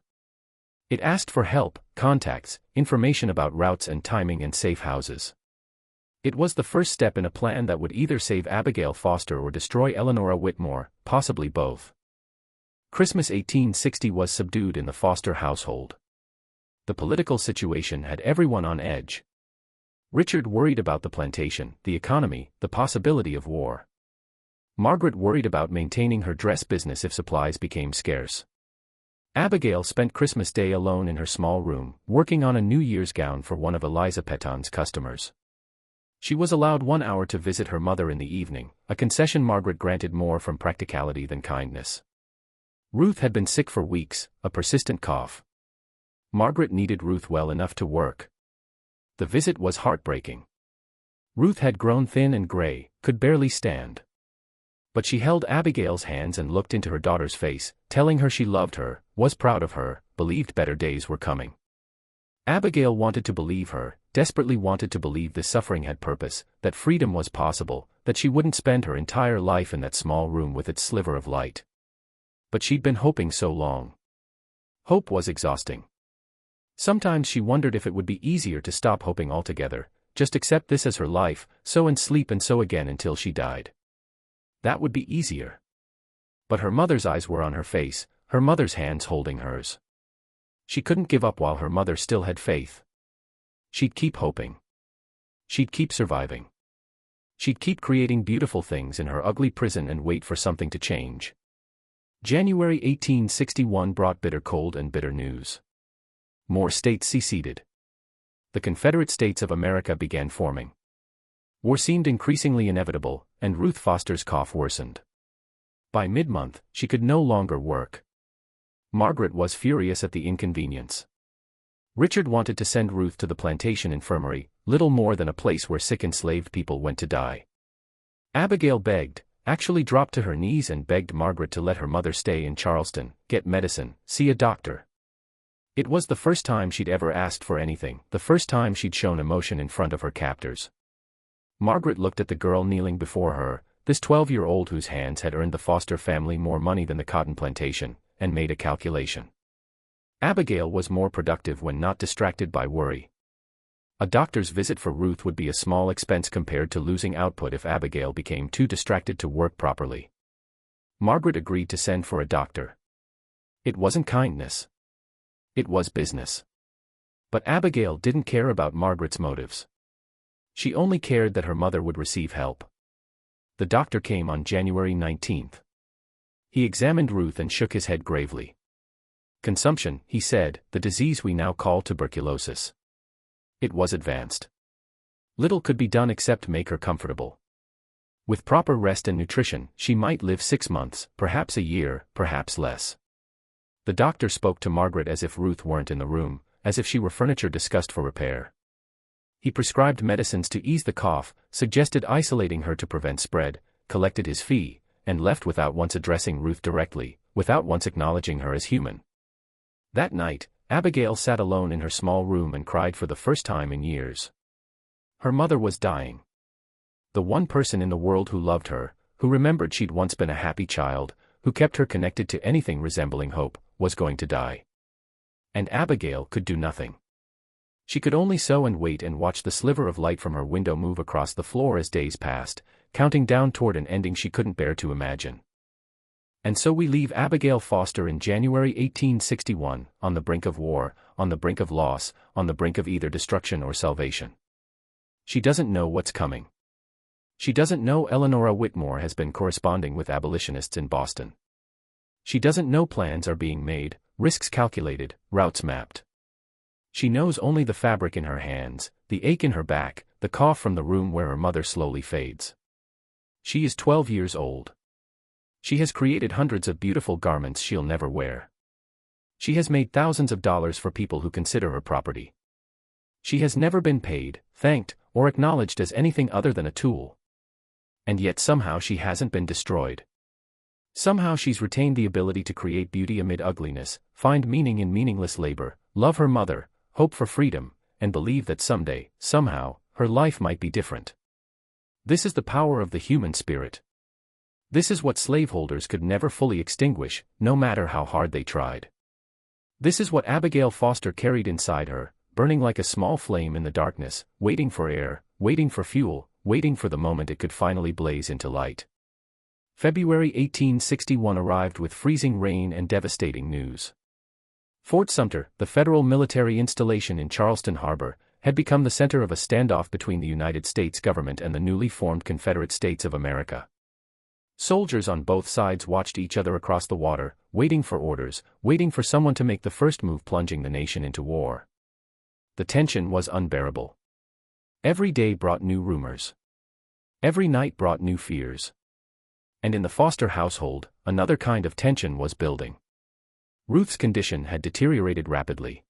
S1: It asked for help, contacts, information about routes and timing and safe houses. It was the first step in a plan that would either save Abigail Foster or destroy Eleonora Whitmore, possibly both. Christmas 1860 was subdued in the Foster household. The political situation had everyone on edge. Richard worried about the plantation, the economy, the possibility of war. Margaret worried about maintaining her dress business if supplies became scarce. Abigail spent Christmas Day alone in her small room, working on a New Year's gown for one of Eliza Petton's customers. She was allowed 1 hour to visit her mother in the evening, a concession Margaret granted more from practicality than kindness. Ruth had been sick for weeks, a persistent cough. Margaret needed Ruth well enough to work. The visit was heartbreaking. Ruth had grown thin and gray, could barely stand. But she held Abigail's hands and looked into her daughter's face, telling her she loved her, was proud of her, believed better days were coming. Abigail wanted to believe her, desperately wanted to believe this suffering had purpose, that freedom was possible, that she wouldn't spend her entire life in that small room with its sliver of light. But she'd been hoping so long. Hope was exhausting. Sometimes she wondered if it would be easier to stop hoping altogether, just accept this as her life, sow and sleep and sow again until she died. That would be easier. But her mother's eyes were on her face, her mother's hands holding hers. She couldn't give up while her mother still had faith. She'd keep hoping. She'd keep surviving. She'd keep creating beautiful things in her ugly prison and wait for something to change. January 1861 brought bitter cold and bitter news. More states seceded. The Confederate States of America began forming. War seemed increasingly inevitable, and Ruth Foster's cough worsened. By mid-month, she could no longer work. Margaret was furious at the inconvenience. Richard wanted to send Ruth to the plantation infirmary, little more than a place where sick enslaved people went to die. Abigail begged, actually dropped to her knees and begged Margaret to let her mother stay in Charleston, get medicine, see a doctor. It was the first time she'd ever asked for anything, the first time she'd shown emotion in front of her captors. Margaret looked at the girl kneeling before her, this 12-year-old whose hands had earned the Foster family more money than the cotton plantation, and made a calculation. Abigail was more productive when not distracted by worry. A doctor's visit for Ruth would be a small expense compared to losing output if Abigail became too distracted to work properly. Margaret agreed to send for a doctor. It wasn't kindness. It was business. But Abigail didn't care about Margaret's motives. She only cared that her mother would receive help. The doctor came on January 19th. He examined Ruth and shook his head gravely. Consumption, he said, the disease we now call tuberculosis. It was advanced. Little could be done except make her comfortable. With proper rest and nutrition, she might live 6 months, perhaps a year, perhaps less. The doctor spoke to Margaret as if Ruth weren't in the room, as if she were furniture discussed for repair. He prescribed medicines to ease the cough, suggested isolating her to prevent spread, collected his fee, and left without once addressing Ruth directly, without once acknowledging her as human. That night, Abigail sat alone in her small room and cried for the first time in years. Her mother was dying. The one person in the world who loved her, who remembered she'd once been a happy child, who kept her connected to anything resembling hope, was going to die. And Abigail could do nothing. She could only sew and wait and watch the sliver of light from her window move across the floor as days passed, counting down toward an ending she couldn't bear to imagine. And so we leave Abigail Foster in January 1861, on the brink of war, on the brink of loss, on the brink of either destruction or salvation. She doesn't know what's coming. She doesn't know Eleonora Whitmore has been corresponding with abolitionists in Boston. She doesn't know plans are being made, risks calculated, routes mapped. She knows only the fabric in her hands, the ache in her back, the cough from the room where her mother slowly fades. She is 12 years old. She has created hundreds of beautiful garments she'll never wear. She has made thousands of dollars for people who consider her property. She has never been paid, thanked, or acknowledged as anything other than a tool. And yet somehow she hasn't been destroyed. Somehow she's retained the ability to create beauty amid ugliness, find meaning in meaningless labor, love her mother, hope for freedom, and believe that someday, somehow, her life might be different. This is the power of the human spirit. This is what slaveholders could never fully extinguish, no matter how hard they tried. This is what Abigail Foster carried inside her, burning like a small flame in the darkness, waiting for air, waiting for fuel, waiting for the moment it could finally blaze into light. February 1861 arrived with freezing rain and devastating news. Fort Sumter, the federal military installation in Charleston Harbor, had become the center of a standoff between the United States government and the newly formed Confederate States of America. Soldiers on both sides watched each other across the water, waiting for orders, waiting for someone to make the first move plunging the nation into war. The tension was unbearable. Every day brought new rumors. Every night brought new fears. And in the Foster household, another kind of tension was building. Ruth's condition had deteriorated rapidly.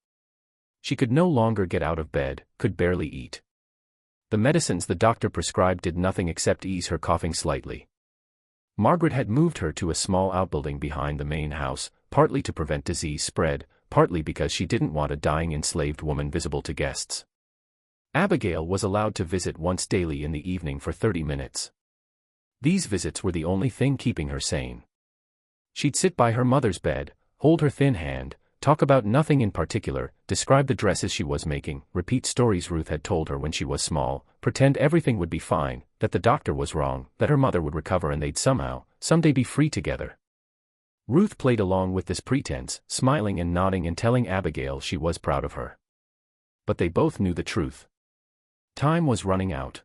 S1: She could no longer get out of bed, could barely eat. The medicines the doctor prescribed did nothing except ease her coughing slightly. Margaret had moved her to a small outbuilding behind the main house, partly to prevent disease spread, partly because she didn't want a dying enslaved woman visible to guests. Abigail was allowed to visit once daily in the evening for 30 minutes. These visits were the only thing keeping her sane. She'd sit by her mother's bed, hold her thin hand, talk about nothing in particular, describe the dresses she was making, repeat stories Ruth had told her when she was small, pretend everything would be fine, that the doctor was wrong, that her mother would recover and they'd someday be free together. Ruth played along with this pretense, smiling and nodding and telling Abigail she was proud of her. But they both knew the truth. Time was running out.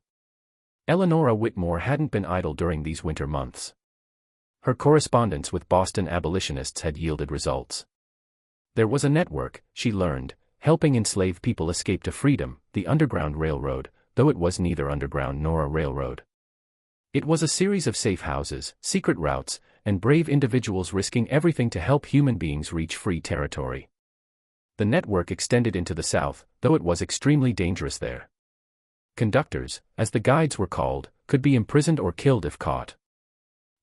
S1: Eleanora Whitmore hadn't been idle during these winter months. Her correspondence with Boston abolitionists had yielded results. There was a network, she learned, helping enslaved people escape to freedom, the Underground Railroad, though it was neither underground nor a railroad. It was a series of safe houses, secret routes, and brave individuals risking everything to help human beings reach free territory. The network extended into the South, though it was extremely dangerous there. Conductors, as the guides were called, could be imprisoned or killed if caught.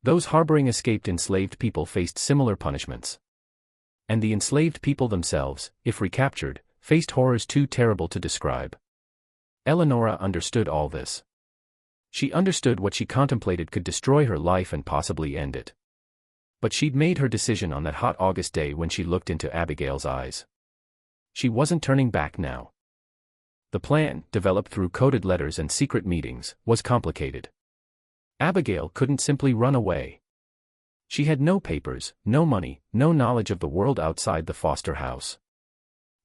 S1: Those harboring escaped enslaved people faced similar punishments. And the enslaved people themselves, if recaptured, faced horrors too terrible to describe. Eleanora understood all this. She understood what she contemplated could destroy her life and possibly end it. But she'd made her decision on that hot August day when she looked into Abigail's eyes. She wasn't turning back now. The plan, developed through coded letters and secret meetings, was complicated. Abigail couldn't simply run away. She had no papers, no money, no knowledge of the world outside the Foster house.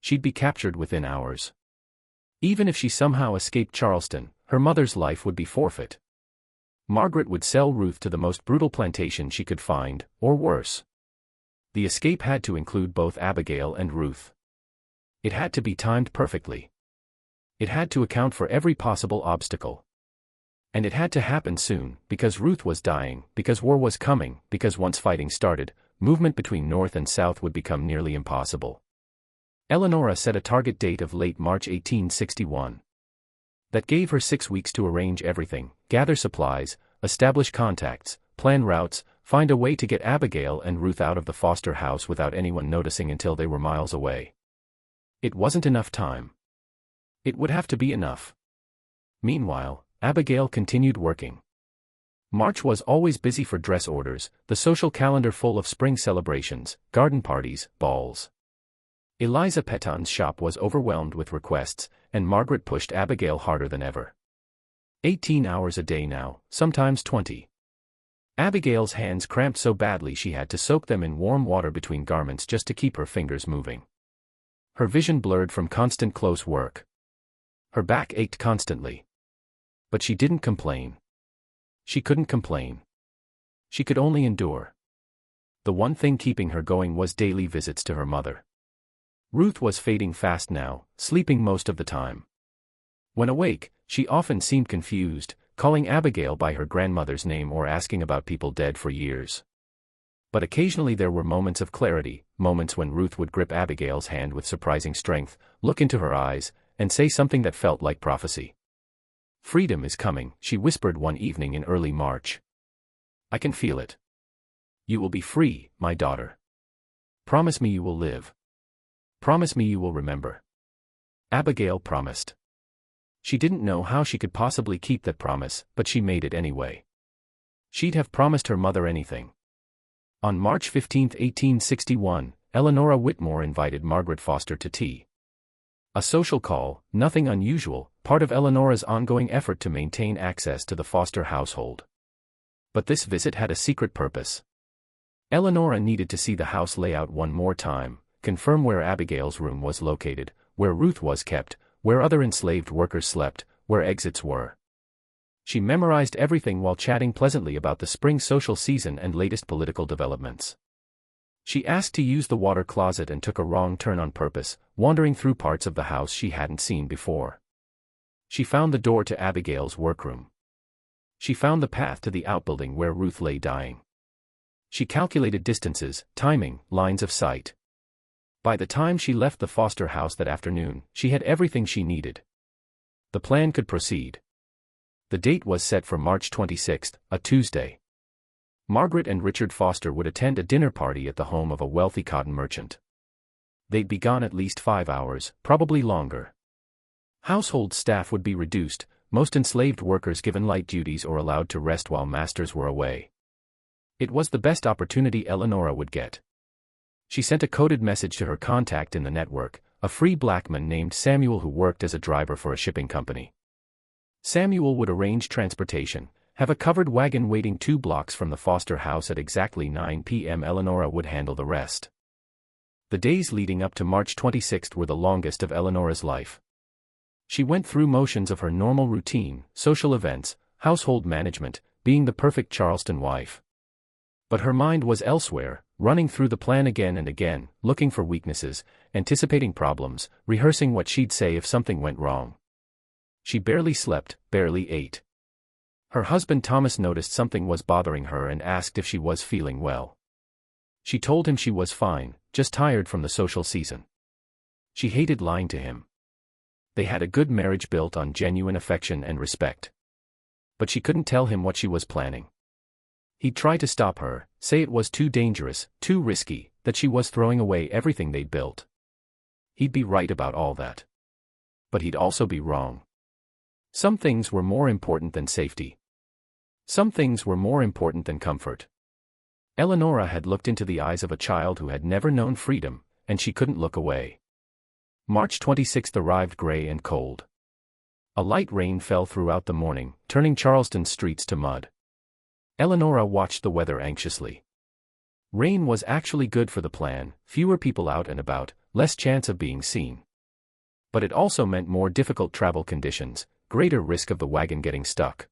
S1: She'd be captured within hours. Even if she somehow escaped Charleston, her mother's life would be forfeit. Margaret would sell Ruth to the most brutal plantation she could find, or worse. The escape had to include both Abigail and Ruth. It had to be timed perfectly. It had to account for every possible obstacle. And it had to happen soon, because Ruth was dying, because war was coming, because once fighting started, movement between North and South would become nearly impossible. Eleanora set a target date of late March 1861. That gave her 6 weeks to arrange everything, gather supplies, establish contacts, plan routes, find a way to get Abigail and Ruth out of the Foster house without anyone noticing until they were miles away. It wasn't enough time. It would have to be enough. Meanwhile, Abigail continued working. March was always busy for dress orders, the social calendar full of spring celebrations, garden parties, balls. Eliza Petton's shop was overwhelmed with requests, and Margaret pushed Abigail harder than ever. 18 hours a day now, sometimes 20. Abigail's hands cramped so badly she had to soak them in warm water between garments just to keep her fingers moving. Her vision blurred from constant close work. Her back ached constantly. But she didn't complain. She couldn't complain. She could only endure. The one thing keeping her going was daily visits to her mother. Ruth was fading fast now, sleeping most of the time. When awake, she often seemed confused, calling Abigail by her grandmother's name or asking about people dead for years. But occasionally there were moments of clarity, moments when Ruth would grip Abigail's hand with surprising strength, look into her eyes, and say something that felt like prophecy. "Freedom is coming," she whispered one evening in early March. "I can feel it. You will be free, my daughter. Promise me you will live. Promise me you will remember." Abigail promised. She didn't know how she could possibly keep that promise, but she made it anyway. She'd have promised her mother anything. On March 15, 1861, Eleanora Whitmore invited Margaret Foster to tea. A social call, nothing unusual, part of Eleanora's ongoing effort to maintain access to the Foster household. But this visit had a secret purpose. Eleanora needed to see the house layout one more time, confirm where Abigail's room was located, where Ruth was kept, where other enslaved workers slept, where exits were. She memorized everything while chatting pleasantly about the spring social season and latest political developments. She asked to use the water closet and took a wrong turn on purpose, wandering through parts of the house she hadn't seen before. She found the door to Abigail's workroom. She found the path to the outbuilding where Ruth lay dying. She calculated distances, timing, lines of sight. By the time she left the Foster house that afternoon, she had everything she needed. The plan could proceed. The date was set for March 26, a Tuesday. Margaret and Richard Foster would attend a dinner party at the home of a wealthy cotton merchant. They'd be gone at least 5 hours, probably longer. Household staff would be reduced, most enslaved workers given light duties or allowed to rest while masters were away. It was the best opportunity Eleanora would get. She sent a coded message to her contact in the network, a free black man named Samuel who worked as a driver for a shipping company. Samuel would arrange transportation, have a covered wagon waiting 2 blocks from the Foster house at exactly 9 p.m. Eleanora would handle the rest. The days leading up to March 26 were the longest of Eleanora's life. She went through motions of her normal routine, social events, household management, being the perfect Charleston wife. But her mind was elsewhere, running through the plan again and again, looking for weaknesses, anticipating problems, rehearsing what she'd say if something went wrong. She barely slept, barely ate. Her husband Thomas noticed something was bothering her and asked if she was feeling well. She told him she was fine, just tired from the social season. She hated lying to him. They had a good marriage built on genuine affection and respect. But she couldn't tell him what she was planning. He'd try to stop her, say it was too dangerous, too risky, that she was throwing away everything they'd built. He'd be right about all that. But he'd also be wrong. Some things were more important than safety. Some things were more important than comfort. Eleanora had looked into the eyes of a child who had never known freedom, and she couldn't look away. March 26 arrived gray and cold. A light rain fell throughout the morning, turning Charleston's streets to mud. Eleanora watched the weather anxiously. Rain was actually good for the plan, fewer people out and about, less chance of being seen. But it also meant more difficult travel conditions, greater risk of the wagon getting stuck.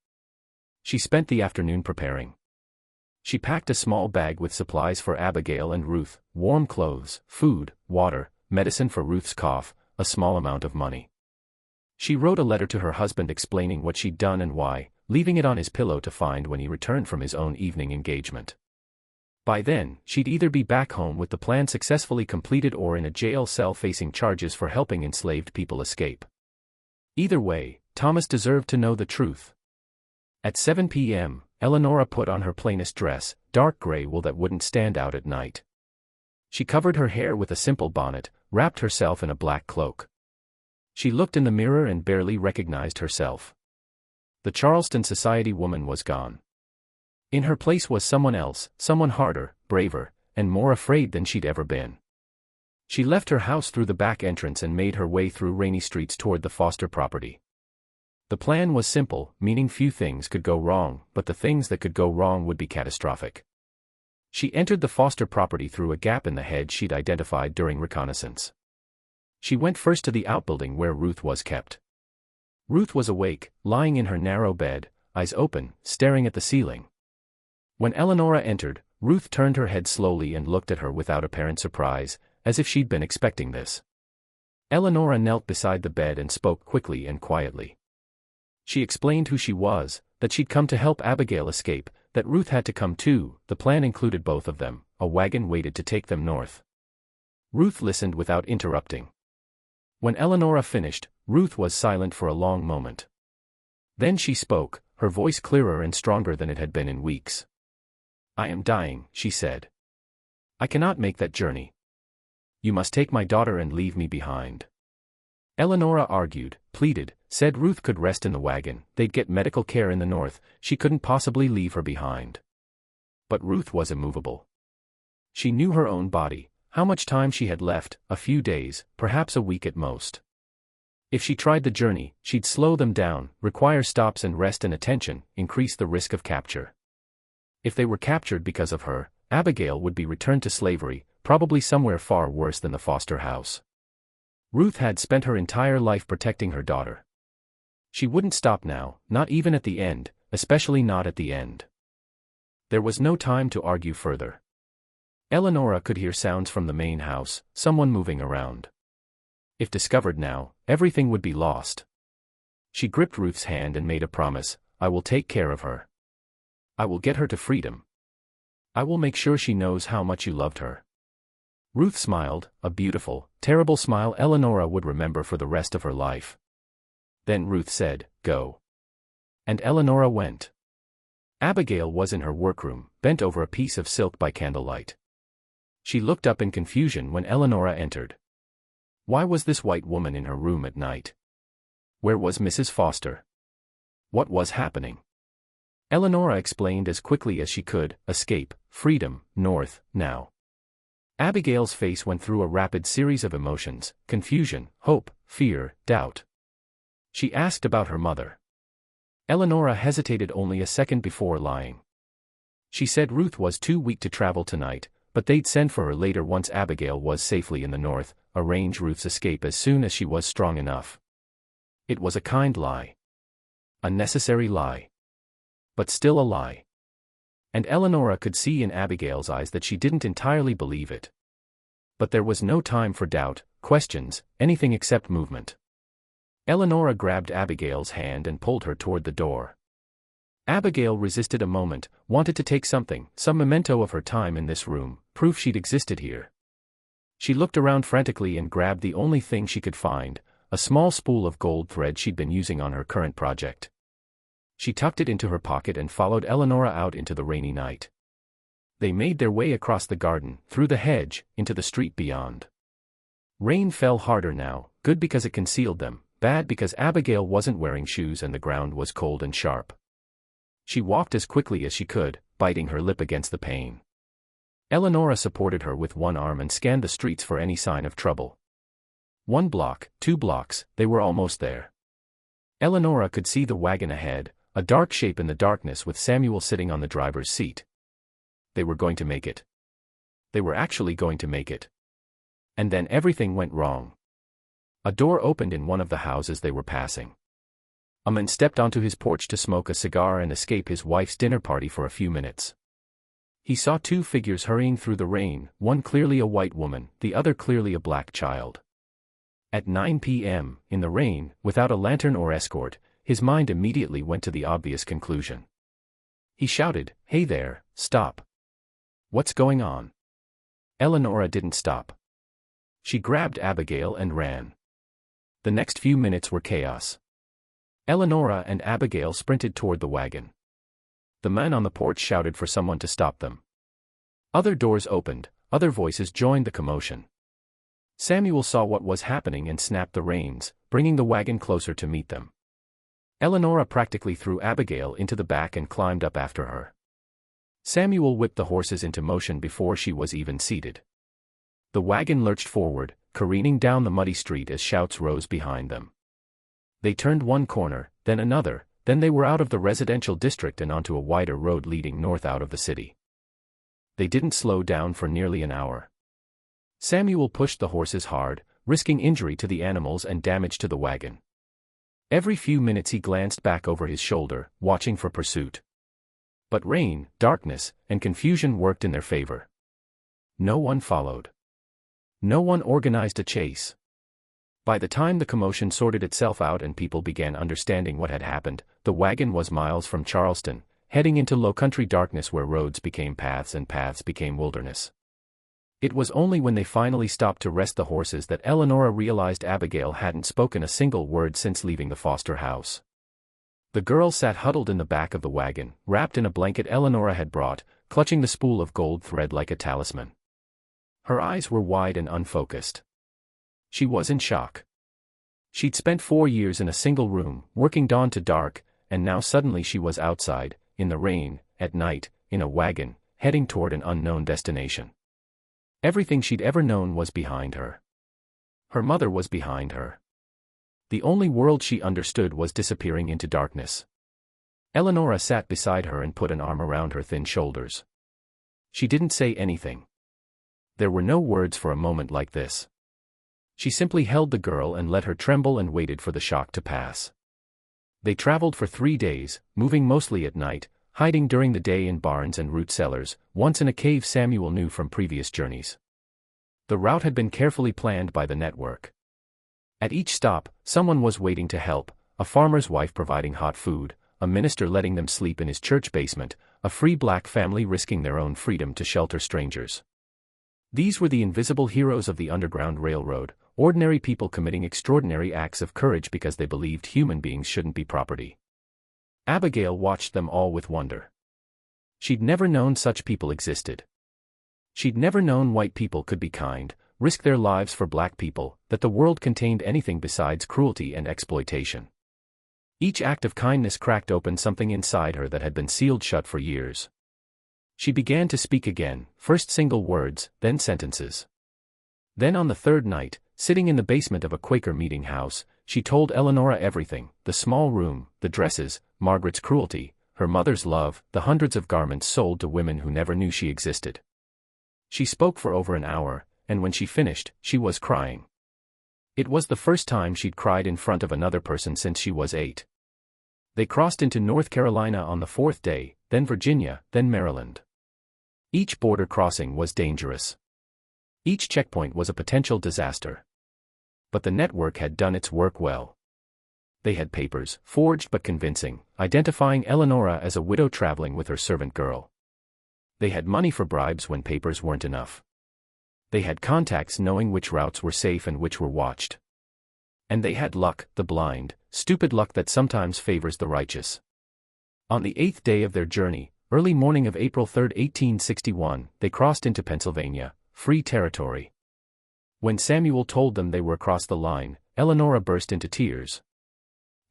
S1: She spent the afternoon preparing. She packed a small bag with supplies for Abigail and Ruth, warm clothes, food, water, medicine for Ruth's cough, a small amount of money. She wrote a letter to her husband explaining what she'd done and why, leaving it on his pillow to find when he returned from his own evening engagement. By then, she'd either be back home with the plan successfully completed or in a jail cell facing charges for helping enslaved people escape. Either way, Thomas deserved to know the truth. At 7 p.m., Eleanora put on her plainest dress, dark gray wool that wouldn't stand out at night. She covered her hair with a simple bonnet, wrapped herself in a black cloak. She looked in the mirror and barely recognized herself. The Charleston society woman was gone. In her place was someone else, someone harder, braver, and more afraid than she'd ever been. She left her house through the back entrance and made her way through rainy streets toward the Foster property. The plan was simple, meaning few things could go wrong, but the things that could go wrong would be catastrophic. She entered the Foster property through a gap in the hedge she'd identified during reconnaissance. She went first to the outbuilding where Ruth was kept. Ruth was awake, lying in her narrow bed, eyes open, staring at the ceiling. When Eleanora entered, Ruth turned her head slowly and looked at her without apparent surprise, as if she'd been expecting this. Eleanora knelt beside the bed and spoke quickly and quietly. She explained who she was, that she'd come to help Abigail escape, that Ruth had to come too. The plan included both of them. A wagon waited to take them north. Ruth listened without interrupting. When Eleanora finished, Ruth was silent for a long moment. Then she spoke, her voice clearer and stronger than it had been in weeks. "I am dying," she said. "I cannot make that journey. You must take my daughter and leave me behind." Eleonora argued, pleaded, said Ruth could rest in the wagon, they'd get medical care in the north, she couldn't possibly leave her behind. But Ruth was immovable. She knew her own body, how much time she had left, a few days, perhaps a week at most. If she tried the journey, she'd slow them down, require stops and rest and attention, increase the risk of capture. If they were captured because of her, Abigail would be returned to slavery, probably somewhere far worse than the foster house. Ruth had spent her entire life protecting her daughter. She wouldn't stop now, not even at the end, especially not at the end. There was no time to argue further. Eleonora could hear sounds from the main house, someone moving around. If discovered now, everything would be lost. She gripped Ruth's hand and made a promise, "I will take care of her. I will get her to freedom. I will make sure she knows how much you loved her." Ruth smiled, a beautiful, terrible smile Eleonora would remember for the rest of her life. Then Ruth said, "Go." And Eleonora went. Abigail was in her workroom, bent over a piece of silk by candlelight. She looked up in confusion when Eleonora entered. Why was this white woman in her room at night? Where was Mrs. Foster? What was happening? Eleonora explained as quickly as she could, escape, freedom, north, now. Abigail's face went through a rapid series of emotions, confusion, hope, fear, doubt. She asked about her mother. Eleonora hesitated only a second before lying. She said Ruth was too weak to travel tonight, but they'd send for her later once Abigail was safely in the north, arrange Ruth's escape as soon as she was strong enough. It was a kind lie. A necessary lie. But still a lie. And Eleonora could see in Abigail's eyes that she didn't entirely believe it. But there was no time for doubt, questions, anything except movement. Eleonora grabbed Abigail's hand and pulled her toward the door. Abigail resisted a moment, wanted to take something, some memento of her time in this room, proof she'd existed here. She looked around frantically and grabbed the only thing she could find, a small spool of gold thread she'd been using on her current project. She tucked it into her pocket and followed Eleonora out into the rainy night. They made their way across the garden, through the hedge, into the street beyond. Rain fell harder now, good because it concealed them, bad because Abigail wasn't wearing shoes and the ground was cold and sharp. She walked as quickly as she could, biting her lip against the pain. Eleonora supported her with one arm and scanned the streets for any sign of trouble. 1 block, 2 blocks, they were almost there. Eleonora could see the wagon ahead, a dark shape in the darkness with Samuel sitting on the driver's seat. They were going to make it. They were actually going to make it. And then everything went wrong. A door opened in one of the houses they were passing. A man stepped onto his porch to smoke a cigar and escape his wife's dinner party for a few minutes. He saw 2 figures hurrying through the rain, one clearly a white woman, the other clearly a black child. At 9 p.m., in the rain, without a lantern or escort, his mind immediately went to the obvious conclusion. He shouted, "Hey there, stop. What's going on?" Eleonora didn't stop. She grabbed Abigail and ran. The next few minutes were chaos. Eleonora and Abigail sprinted toward the wagon. The man on the porch shouted for someone to stop them. Other doors opened, other voices joined the commotion. Samuel saw what was happening and snapped the reins, bringing the wagon closer to meet them. Eleonora practically threw Abigail into the back and climbed up after her. Samuel whipped the horses into motion before she was even seated. The wagon lurched forward, careening down the muddy street as shouts rose behind them. They turned one corner, then another, then they were out of the residential district and onto a wider road leading north out of the city. They didn't slow down for nearly an hour. Samuel pushed the horses hard, risking injury to the animals and damage to the wagon. Every few minutes he glanced back over his shoulder, watching for pursuit. But rain, darkness, and confusion worked in their favor. No one followed. No one organized a chase. By the time the commotion sorted itself out and people began understanding what had happened, the wagon was miles from Charleston, heading into low-country darkness where roads became paths and paths became wilderness. It was only when they finally stopped to rest the horses that Eleonora realized Abigail hadn't spoken a single word since leaving the foster house. The girl sat huddled in the back of the wagon, wrapped in a blanket Eleanora had brought, clutching the spool of gold thread like a talisman. Her eyes were wide and unfocused. She was in shock. She'd spent 4 years in a single room, working dawn to dark, and now suddenly she was outside, in the rain, at night, in a wagon, heading toward an unknown destination. Everything she'd ever known was behind her. Her mother was behind her. The only world she understood was disappearing into darkness. Eleanora sat beside her and put an arm around her thin shoulders. She didn't say anything. There were no words for a moment like this. She simply held the girl and let her tremble and waited for the shock to pass. They traveled for 3 days, moving mostly at night, hiding during the day in barns and root cellars, once in a cave Samuel knew from previous journeys. The route had been carefully planned by the network. At each stop, someone was waiting to help, a farmer's wife providing hot food, a minister letting them sleep in his church basement, a free black family risking their own freedom to shelter strangers. These were the invisible heroes of the Underground Railroad, ordinary people committing extraordinary acts of courage because they believed human beings shouldn't be property. Abigail watched them all with wonder. She'd never known such people existed. She'd never known white people could be kind, risk their lives for black people, that the world contained anything besides cruelty and exploitation. Each act of kindness cracked open something inside her that had been sealed shut for years. She began to speak again, first single words, then sentences. Then on the third night, sitting in the basement of a Quaker meeting house, she told Eleanora everything, the small room, the dresses, Margaret's cruelty, her mother's love, the hundreds of garments sold to women who never knew she existed. She spoke for over an hour, and when she finished, she was crying. It was the first time she'd cried in front of another person since she was 8. They crossed into North Carolina on the 4th day, then Virginia, then Maryland. Each border crossing was dangerous. Each checkpoint was a potential disaster. But the network had done its work well. They had papers, forged but convincing, identifying Eleanora as a widow traveling with her servant girl. They had money for bribes when papers weren't enough. They had contacts knowing which routes were safe and which were watched. And they had luck, the blind, stupid luck that sometimes favors the righteous. On the 8th day of their journey, early morning of April 3, 1861, they crossed into Pennsylvania, free territory. When Samuel told them they were across the line, Eleanora burst into tears.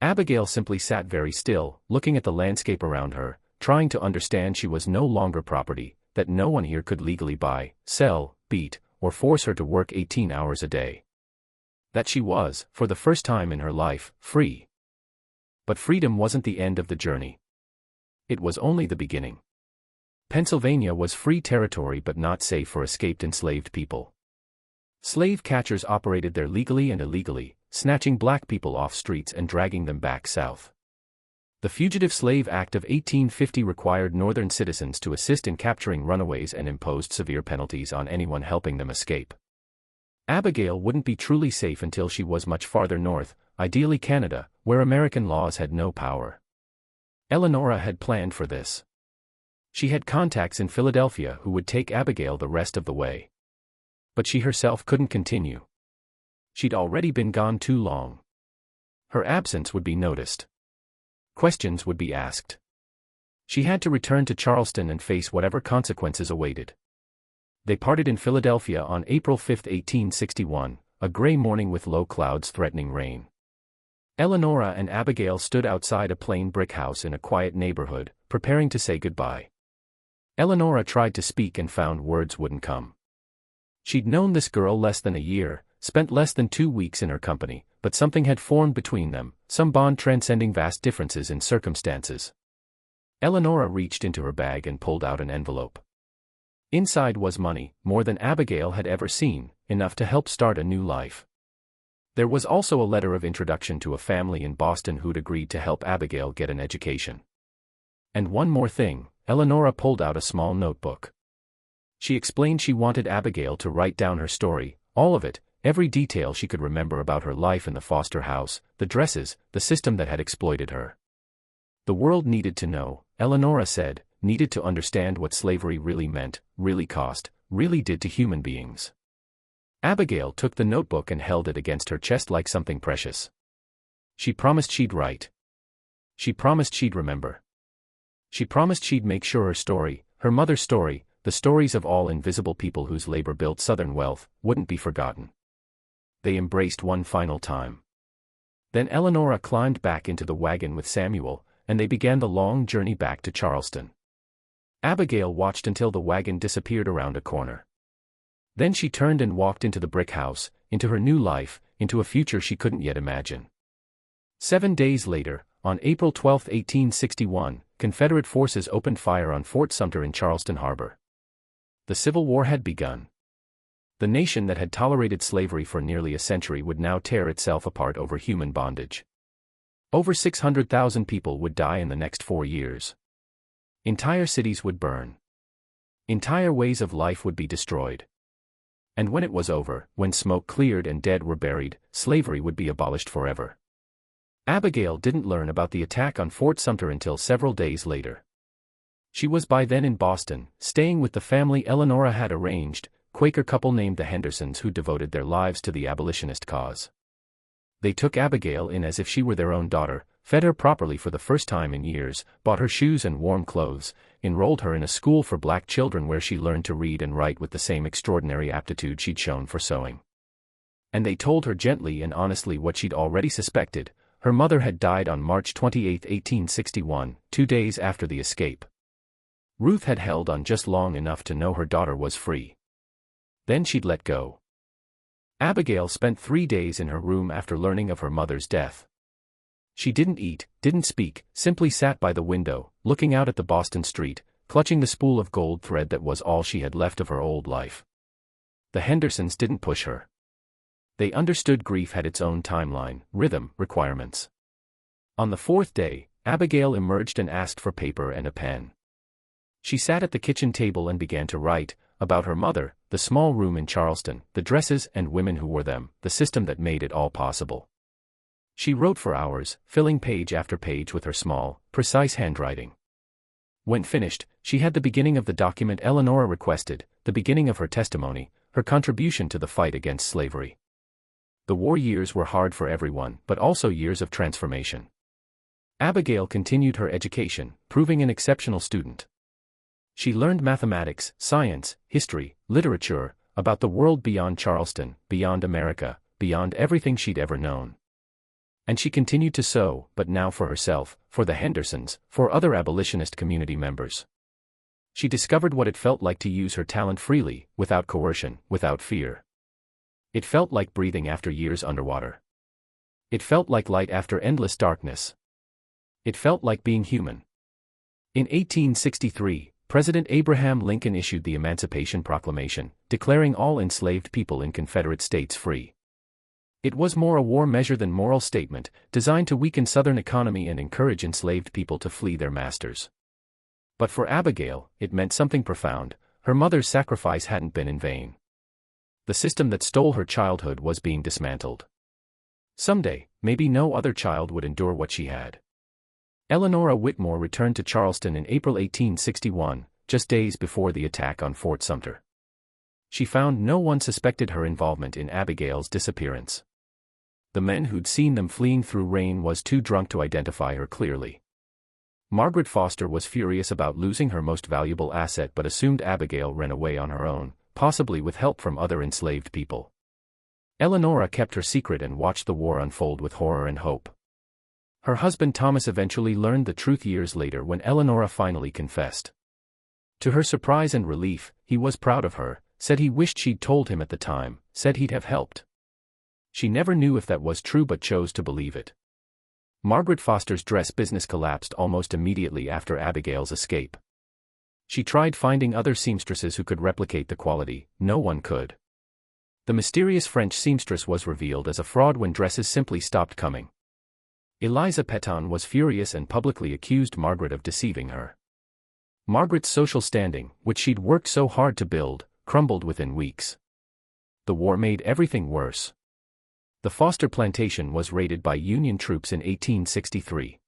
S1: Abigail simply sat very still, looking at the landscape around her, trying to understand she was no longer property, that no one here could legally buy, sell, beat, or force her to work 18 hours a day. That she was, for the first time in her life, free. But freedom wasn't the end of the journey. It was only the beginning. Pennsylvania was free territory but not safe for escaped enslaved people. Slave catchers operated there legally and illegally, snatching black people off streets and dragging them back south. The Fugitive Slave Act of 1850 required Northern citizens to assist in capturing runaways and imposed severe penalties on anyone helping them escape. Abigail wouldn't be truly safe until she was much farther north, ideally Canada, where American laws had no power. Eleanora had planned for this. She had contacts in Philadelphia who would take Abigail the rest of the way. But she herself couldn't continue. She'd already been gone too long. Her absence would be noticed. Questions would be asked. She had to return to Charleston and face whatever consequences awaited. They parted in Philadelphia on April 5, 1861, a gray morning with low clouds threatening rain. Eleanora and Abigail stood outside a plain brick house in a quiet neighborhood, preparing to say goodbye. Eleanora tried to speak and found words wouldn't come. She'd known this girl less than a year, spent less than 2 weeks in her company, but something had formed between them, some bond transcending vast differences in circumstances. Eleanora reached into her bag and pulled out an envelope. Inside was money, more than Abigail had ever seen, enough to help start a new life. There was also a letter of introduction to a family in Boston who'd agreed to help Abigail get an education. And one more thing, Eleanora pulled out a small notebook. She explained she wanted Abigail to write down her story, all of it, every detail she could remember about her life in the foster house, the dresses, the system that had exploited her. The world needed to know, Eleanora said, needed to understand what slavery really meant, really cost, really did to human beings. Abigail took the notebook and held it against her chest like something precious. She promised she'd write. She promised she'd remember. She promised she'd make sure her story, her mother's story, the stories of all invisible people whose labor built Southern wealth, wouldn't be forgotten. They embraced one final time. Then Eleanora climbed back into the wagon with Samuel, and they began the long journey back to Charleston. Abigail watched until the wagon disappeared around a corner. Then she turned and walked into the brick house, into her new life, into a future she couldn't yet imagine. 7 days later, on April 12, 1861, Confederate forces opened fire on Fort Sumter in Charleston Harbor. The Civil War had begun. The nation that had tolerated slavery for nearly a century would now tear itself apart over human bondage. Over 600,000 people would die in the next 4 years. Entire cities would burn. Entire ways of life would be destroyed. And when it was over, when smoke cleared and dead were buried, slavery would be abolished forever. Abigail didn't learn about the attack on Fort Sumter until several days later. She was by then in Boston, staying with the family Eleanora had arranged, Quaker couple named the Hendersons who devoted their lives to the abolitionist cause. They took Abigail in as if she were their own daughter, fed her properly for the first time in years, bought her shoes and warm clothes, enrolled her in a school for black children where she learned to read and write with the same extraordinary aptitude she'd shown for sewing. And they told her gently and honestly what she'd already suspected: her mother had died on March 28, 1861, 2 days after the escape. Ruth had held on just long enough to know her daughter was free. Then she'd let go. Abigail spent 3 days in her room after learning of her mother's death. She didn't eat, didn't speak, simply sat by the window, looking out at the Boston street, clutching the spool of gold thread that was all she had left of her old life. The Hendersons didn't push her. They understood grief had its own timeline, rhythm, requirements. On the 4th day, Abigail emerged and asked for paper and a pen. She sat at the kitchen table and began to write, about her mother, the small room in Charleston, the dresses and women who wore them, the system that made it all possible. She wrote for hours, filling page after page with her small, precise handwriting. When finished, she had the beginning of the document Eleanora requested, the beginning of her testimony, her contribution to the fight against slavery. The war years were hard for everyone, but also years of transformation. Abigail continued her education, proving an exceptional student. She learned mathematics, science, history, literature, about the world beyond Charleston, beyond America, beyond everything she'd ever known. And she continued to sew, but now for herself, for the Hendersons, for other abolitionist community members. She discovered what it felt like to use her talent freely, without coercion, without fear. It felt like breathing after years underwater. It felt like light after endless darkness. It felt like being human. In 1863, President Abraham Lincoln issued the Emancipation Proclamation, declaring all enslaved people in Confederate states free. It was more a war measure than moral statement, designed to weaken Southern economy and encourage enslaved people to flee their masters. But for Abigail, it meant something profound. Her mother's sacrifice hadn't been in vain. The system that stole her childhood was being dismantled. Someday, maybe no other child would endure what she had. Eleanora Whitmore returned to Charleston in April 1861, just days before the attack on Fort Sumter. She found no one suspected her involvement in Abigail's disappearance. The men who'd seen them fleeing through rain was too drunk to identify her clearly. Margaret Foster was furious about losing her most valuable asset but assumed Abigail ran away on her own, possibly with help from other enslaved people. Eleanora kept her secret and watched the war unfold with horror and hope. Her husband Thomas eventually learned the truth years later when Eleanora finally confessed. To her surprise and relief, he was proud of her, said he wished she'd told him at the time, said he'd have helped. She never knew if that was true but chose to believe it. Margaret Foster's dress business collapsed almost immediately after Abigail's escape. She tried finding other seamstresses who could replicate the quality, no one could. The mysterious French seamstress was revealed as a fraud when dresses simply stopped coming. Eliza Peton was furious and publicly accused Margaret of deceiving her. Margaret's social standing, which she'd worked so hard to build, crumbled within weeks. The war made everything worse. The Foster plantation was raided by Union troops in 1863.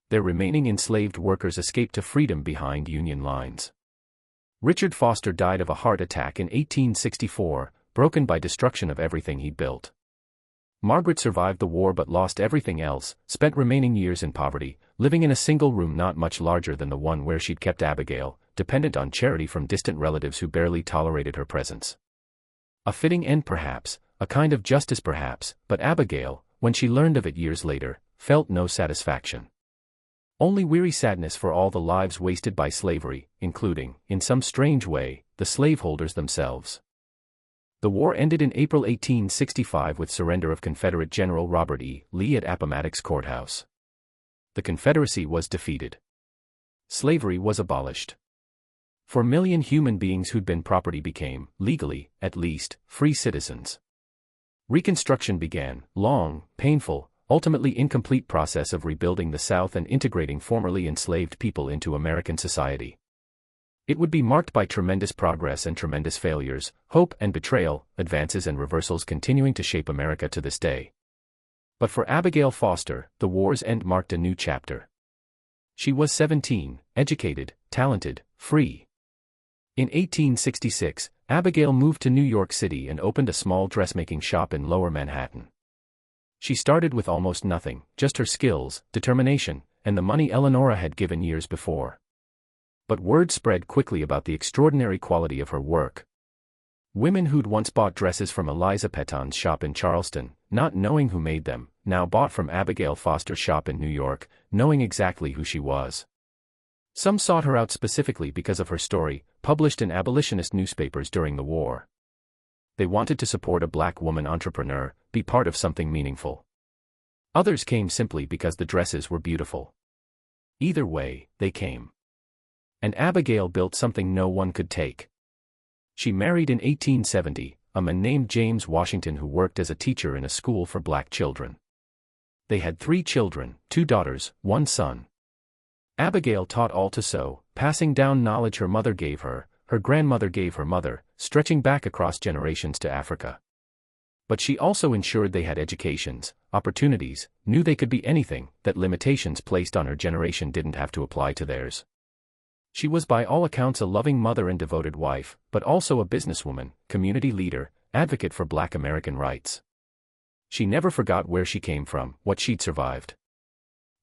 S1: Their remaining enslaved workers escaped to freedom behind Union lines. Richard Foster died of a heart attack in 1864, broken by destruction of everything he'd built. Margaret survived the war but lost everything else, spent remaining years in poverty, living in a single room not much larger than the one where she'd kept Abigail, dependent on charity from distant relatives who barely tolerated her presence. A fitting end perhaps, a kind of justice perhaps, but Abigail, when she learned of it years later, felt no satisfaction. Only weary sadness for all the lives wasted by slavery, including, in some strange way, the slaveholders themselves. The war ended in April 1865 with surrender of Confederate General Robert E. Lee at Appomattox Courthouse. The Confederacy was defeated. Slavery was abolished. 4 million human beings who'd been property became, legally, at least, free citizens. Reconstruction began, long, painful, ultimately incomplete process of rebuilding the South and integrating formerly enslaved people into American society. It would be marked by tremendous progress and tremendous failures, hope and betrayal, advances and reversals continuing to shape America to this day. But for Abigail Foster, the war's end marked a new chapter. She was 17, educated, talented, free. In 1866, Abigail moved to New York City and opened a small dressmaking shop in Lower Manhattan. She started with almost nothing, just her skills, determination, and the money Eleonora had given years before. But word spread quickly about the extraordinary quality of her work. Women who'd once bought dresses from Eliza Peton's shop in Charleston, not knowing who made them, now bought from Abigail Foster's shop in New York, knowing exactly who she was. Some sought her out specifically because of her story, published in abolitionist newspapers during the war. They wanted to support a black woman entrepreneur, be part of something meaningful. Others came simply because the dresses were beautiful. Either way, they came. And Abigail built something no one could take. She married in 1870, a man named James Washington who worked as a teacher in a school for black children. They had 3 children, 2 daughters, 1 son. Abigail taught all to sew, passing down knowledge her mother gave her grandmother gave her mother, stretching back across generations to Africa. But she also ensured they had educations, opportunities, knew they could be anything, that limitations placed on her generation didn't have to apply to theirs. She was by all accounts a loving mother and devoted wife, but also a businesswoman, community leader, advocate for Black American rights. She never forgot where she came from, what she'd survived.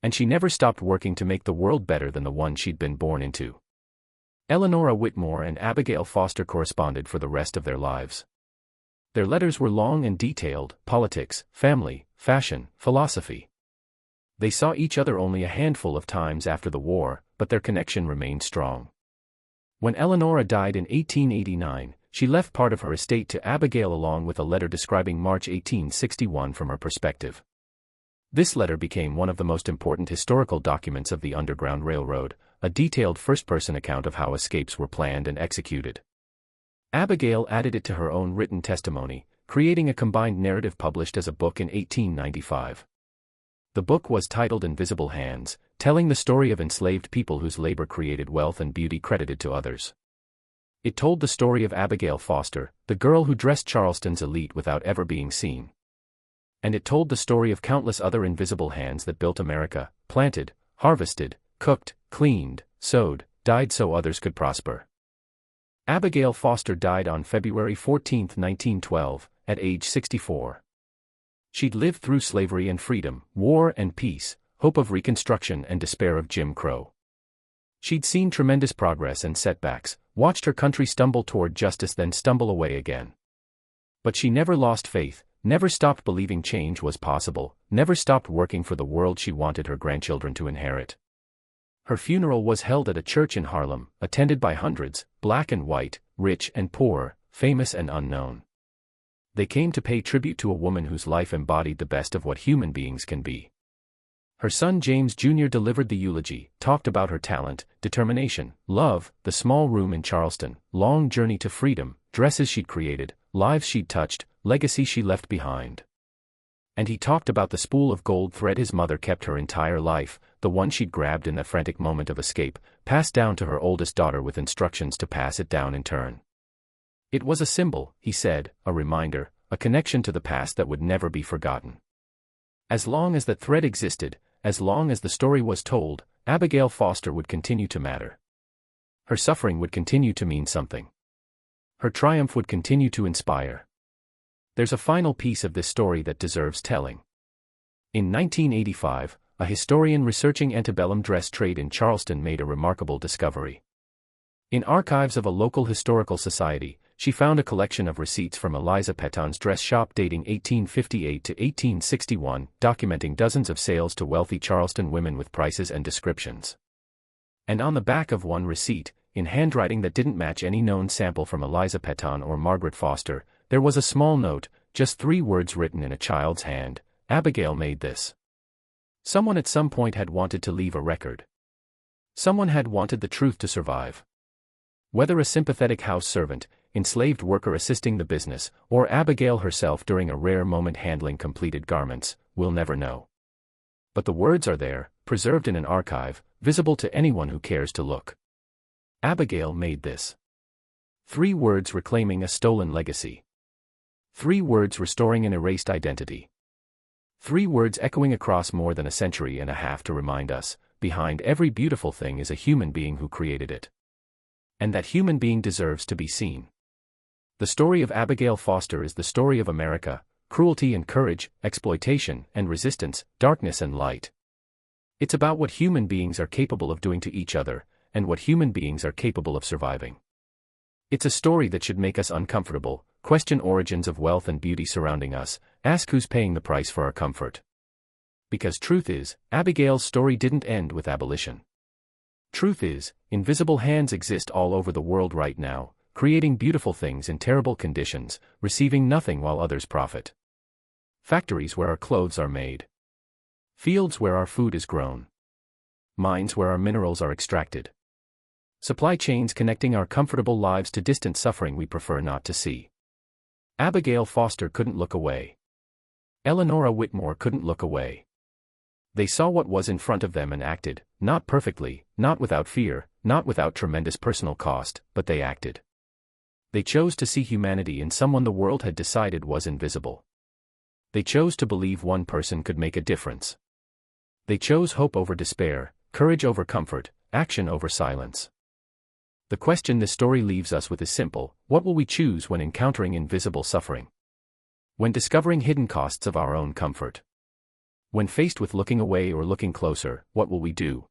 S1: And she never stopped working to make the world better than the one she'd been born into. Eleonora Whitmore and Abigail Foster corresponded for the rest of their lives. Their letters were long and detailed, politics, family, fashion, philosophy. They saw each other only a handful of times after the war, but their connection remained strong. When Eleonora died in 1889, she left part of her estate to Abigail along with a letter describing March 1861 from her perspective. This letter became one of the most important historical documents of the Underground Railroad, a detailed first-person account of how escapes were planned and executed. Abigail added it to her own written testimony, creating a combined narrative published as a book in 1895. The book was titled Invisible Hands, telling the story of enslaved people whose labor created wealth and beauty credited to others. It told the story of Abigail Foster, the girl who dressed Charleston's elite without ever being seen. And it told the story of countless other invisible hands that built America, planted, harvested, cooked, cleaned, sewed, died so others could prosper. Abigail Foster died on February 14, 1912, at age 64. She'd lived through slavery and freedom, war and peace, hope of Reconstruction and despair of Jim Crow. She'd seen tremendous progress and setbacks, watched her country stumble toward justice then stumble away again. But she never lost faith, never stopped believing change was possible, never stopped working for the world she wanted her grandchildren to inherit. Her funeral was held at a church in Harlem, attended by hundreds, black and white, rich and poor, famous and unknown. They came to pay tribute to a woman whose life embodied the best of what human beings can be. Her son James Jr. delivered the eulogy, talked about her talent, determination, love, the small room in Charleston, long journey to freedom, dresses she'd created, lives she'd touched, legacy she left behind. And he talked about the spool of gold thread his mother kept her entire life, the one she'd grabbed in that frantic moment of escape, passed down to her oldest daughter with instructions to pass it down in turn. It was a symbol, he said, a reminder, a connection to the past that would never be forgotten. As long as that thread existed, as long as the story was told, Abigail Foster would continue to matter. Her suffering would continue to mean something. Her triumph would continue to inspire. There's a final piece of this story that deserves telling. In 1985, a historian researching antebellum dress trade in Charleston made a remarkable discovery. In archives of a local historical society, she found a collection of receipts from Eliza Peton's dress shop dating 1858 to 1861, documenting dozens of sales to wealthy Charleston women with prices and descriptions. And on the back of one receipt, in handwriting that didn't match any known sample from Eliza Peton or Margaret Foster, there was a small note, just 3 words written in a child's hand: "Abigail made this." Someone at some point had wanted to leave a record. Someone had wanted the truth to survive. Whether a sympathetic house servant, enslaved worker assisting the business, or Abigail herself during a rare moment handling completed garments, we'll never know. But the words are there, preserved in an archive, visible to anyone who cares to look. Abigail made this. 3 words reclaiming a stolen legacy. 3 words restoring an erased identity. 3 words echoing across more than a century and a half to remind us, behind every beautiful thing is a human being who created it. And that human being deserves to be seen. The story of Abigail Foster is the story of America: cruelty and courage, exploitation and resistance, darkness and light. It's about what human beings are capable of doing to each other, and what human beings are capable of surviving. It's a story that should make us uncomfortable, question origins of wealth and beauty surrounding us, ask who's paying the price for our comfort. Because truth is, Abigail's story didn't end with abolition. Truth is, invisible hands exist all over the world right now, creating beautiful things in terrible conditions, receiving nothing while others profit. Factories where our clothes are made. Fields where our food is grown. Mines where our minerals are extracted. Supply chains connecting our comfortable lives to distant suffering we prefer not to see. Abigail Foster couldn't look away. Eleanora Whitmore couldn't look away. They saw what was in front of them and acted, not perfectly, not without fear, not without tremendous personal cost, but they acted. They chose to see humanity in someone the world had decided was invisible. They chose to believe one person could make a difference. They chose hope over despair, courage over comfort, action over silence. The question this story leaves us with is simple: what will we choose when encountering invisible suffering? When discovering hidden costs of our own comfort? When faced with looking away or looking closer, what will we do?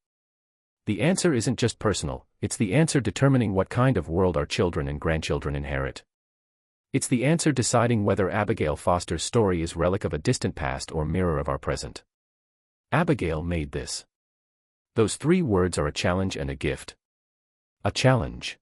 S1: The answer isn't just personal, it's the answer determining what kind of world our children and grandchildren inherit. It's the answer deciding whether Abigail Foster's story is relic of a distant past or mirror of our present. Abigail made this. Those 3 words are a challenge and a gift. A challenge.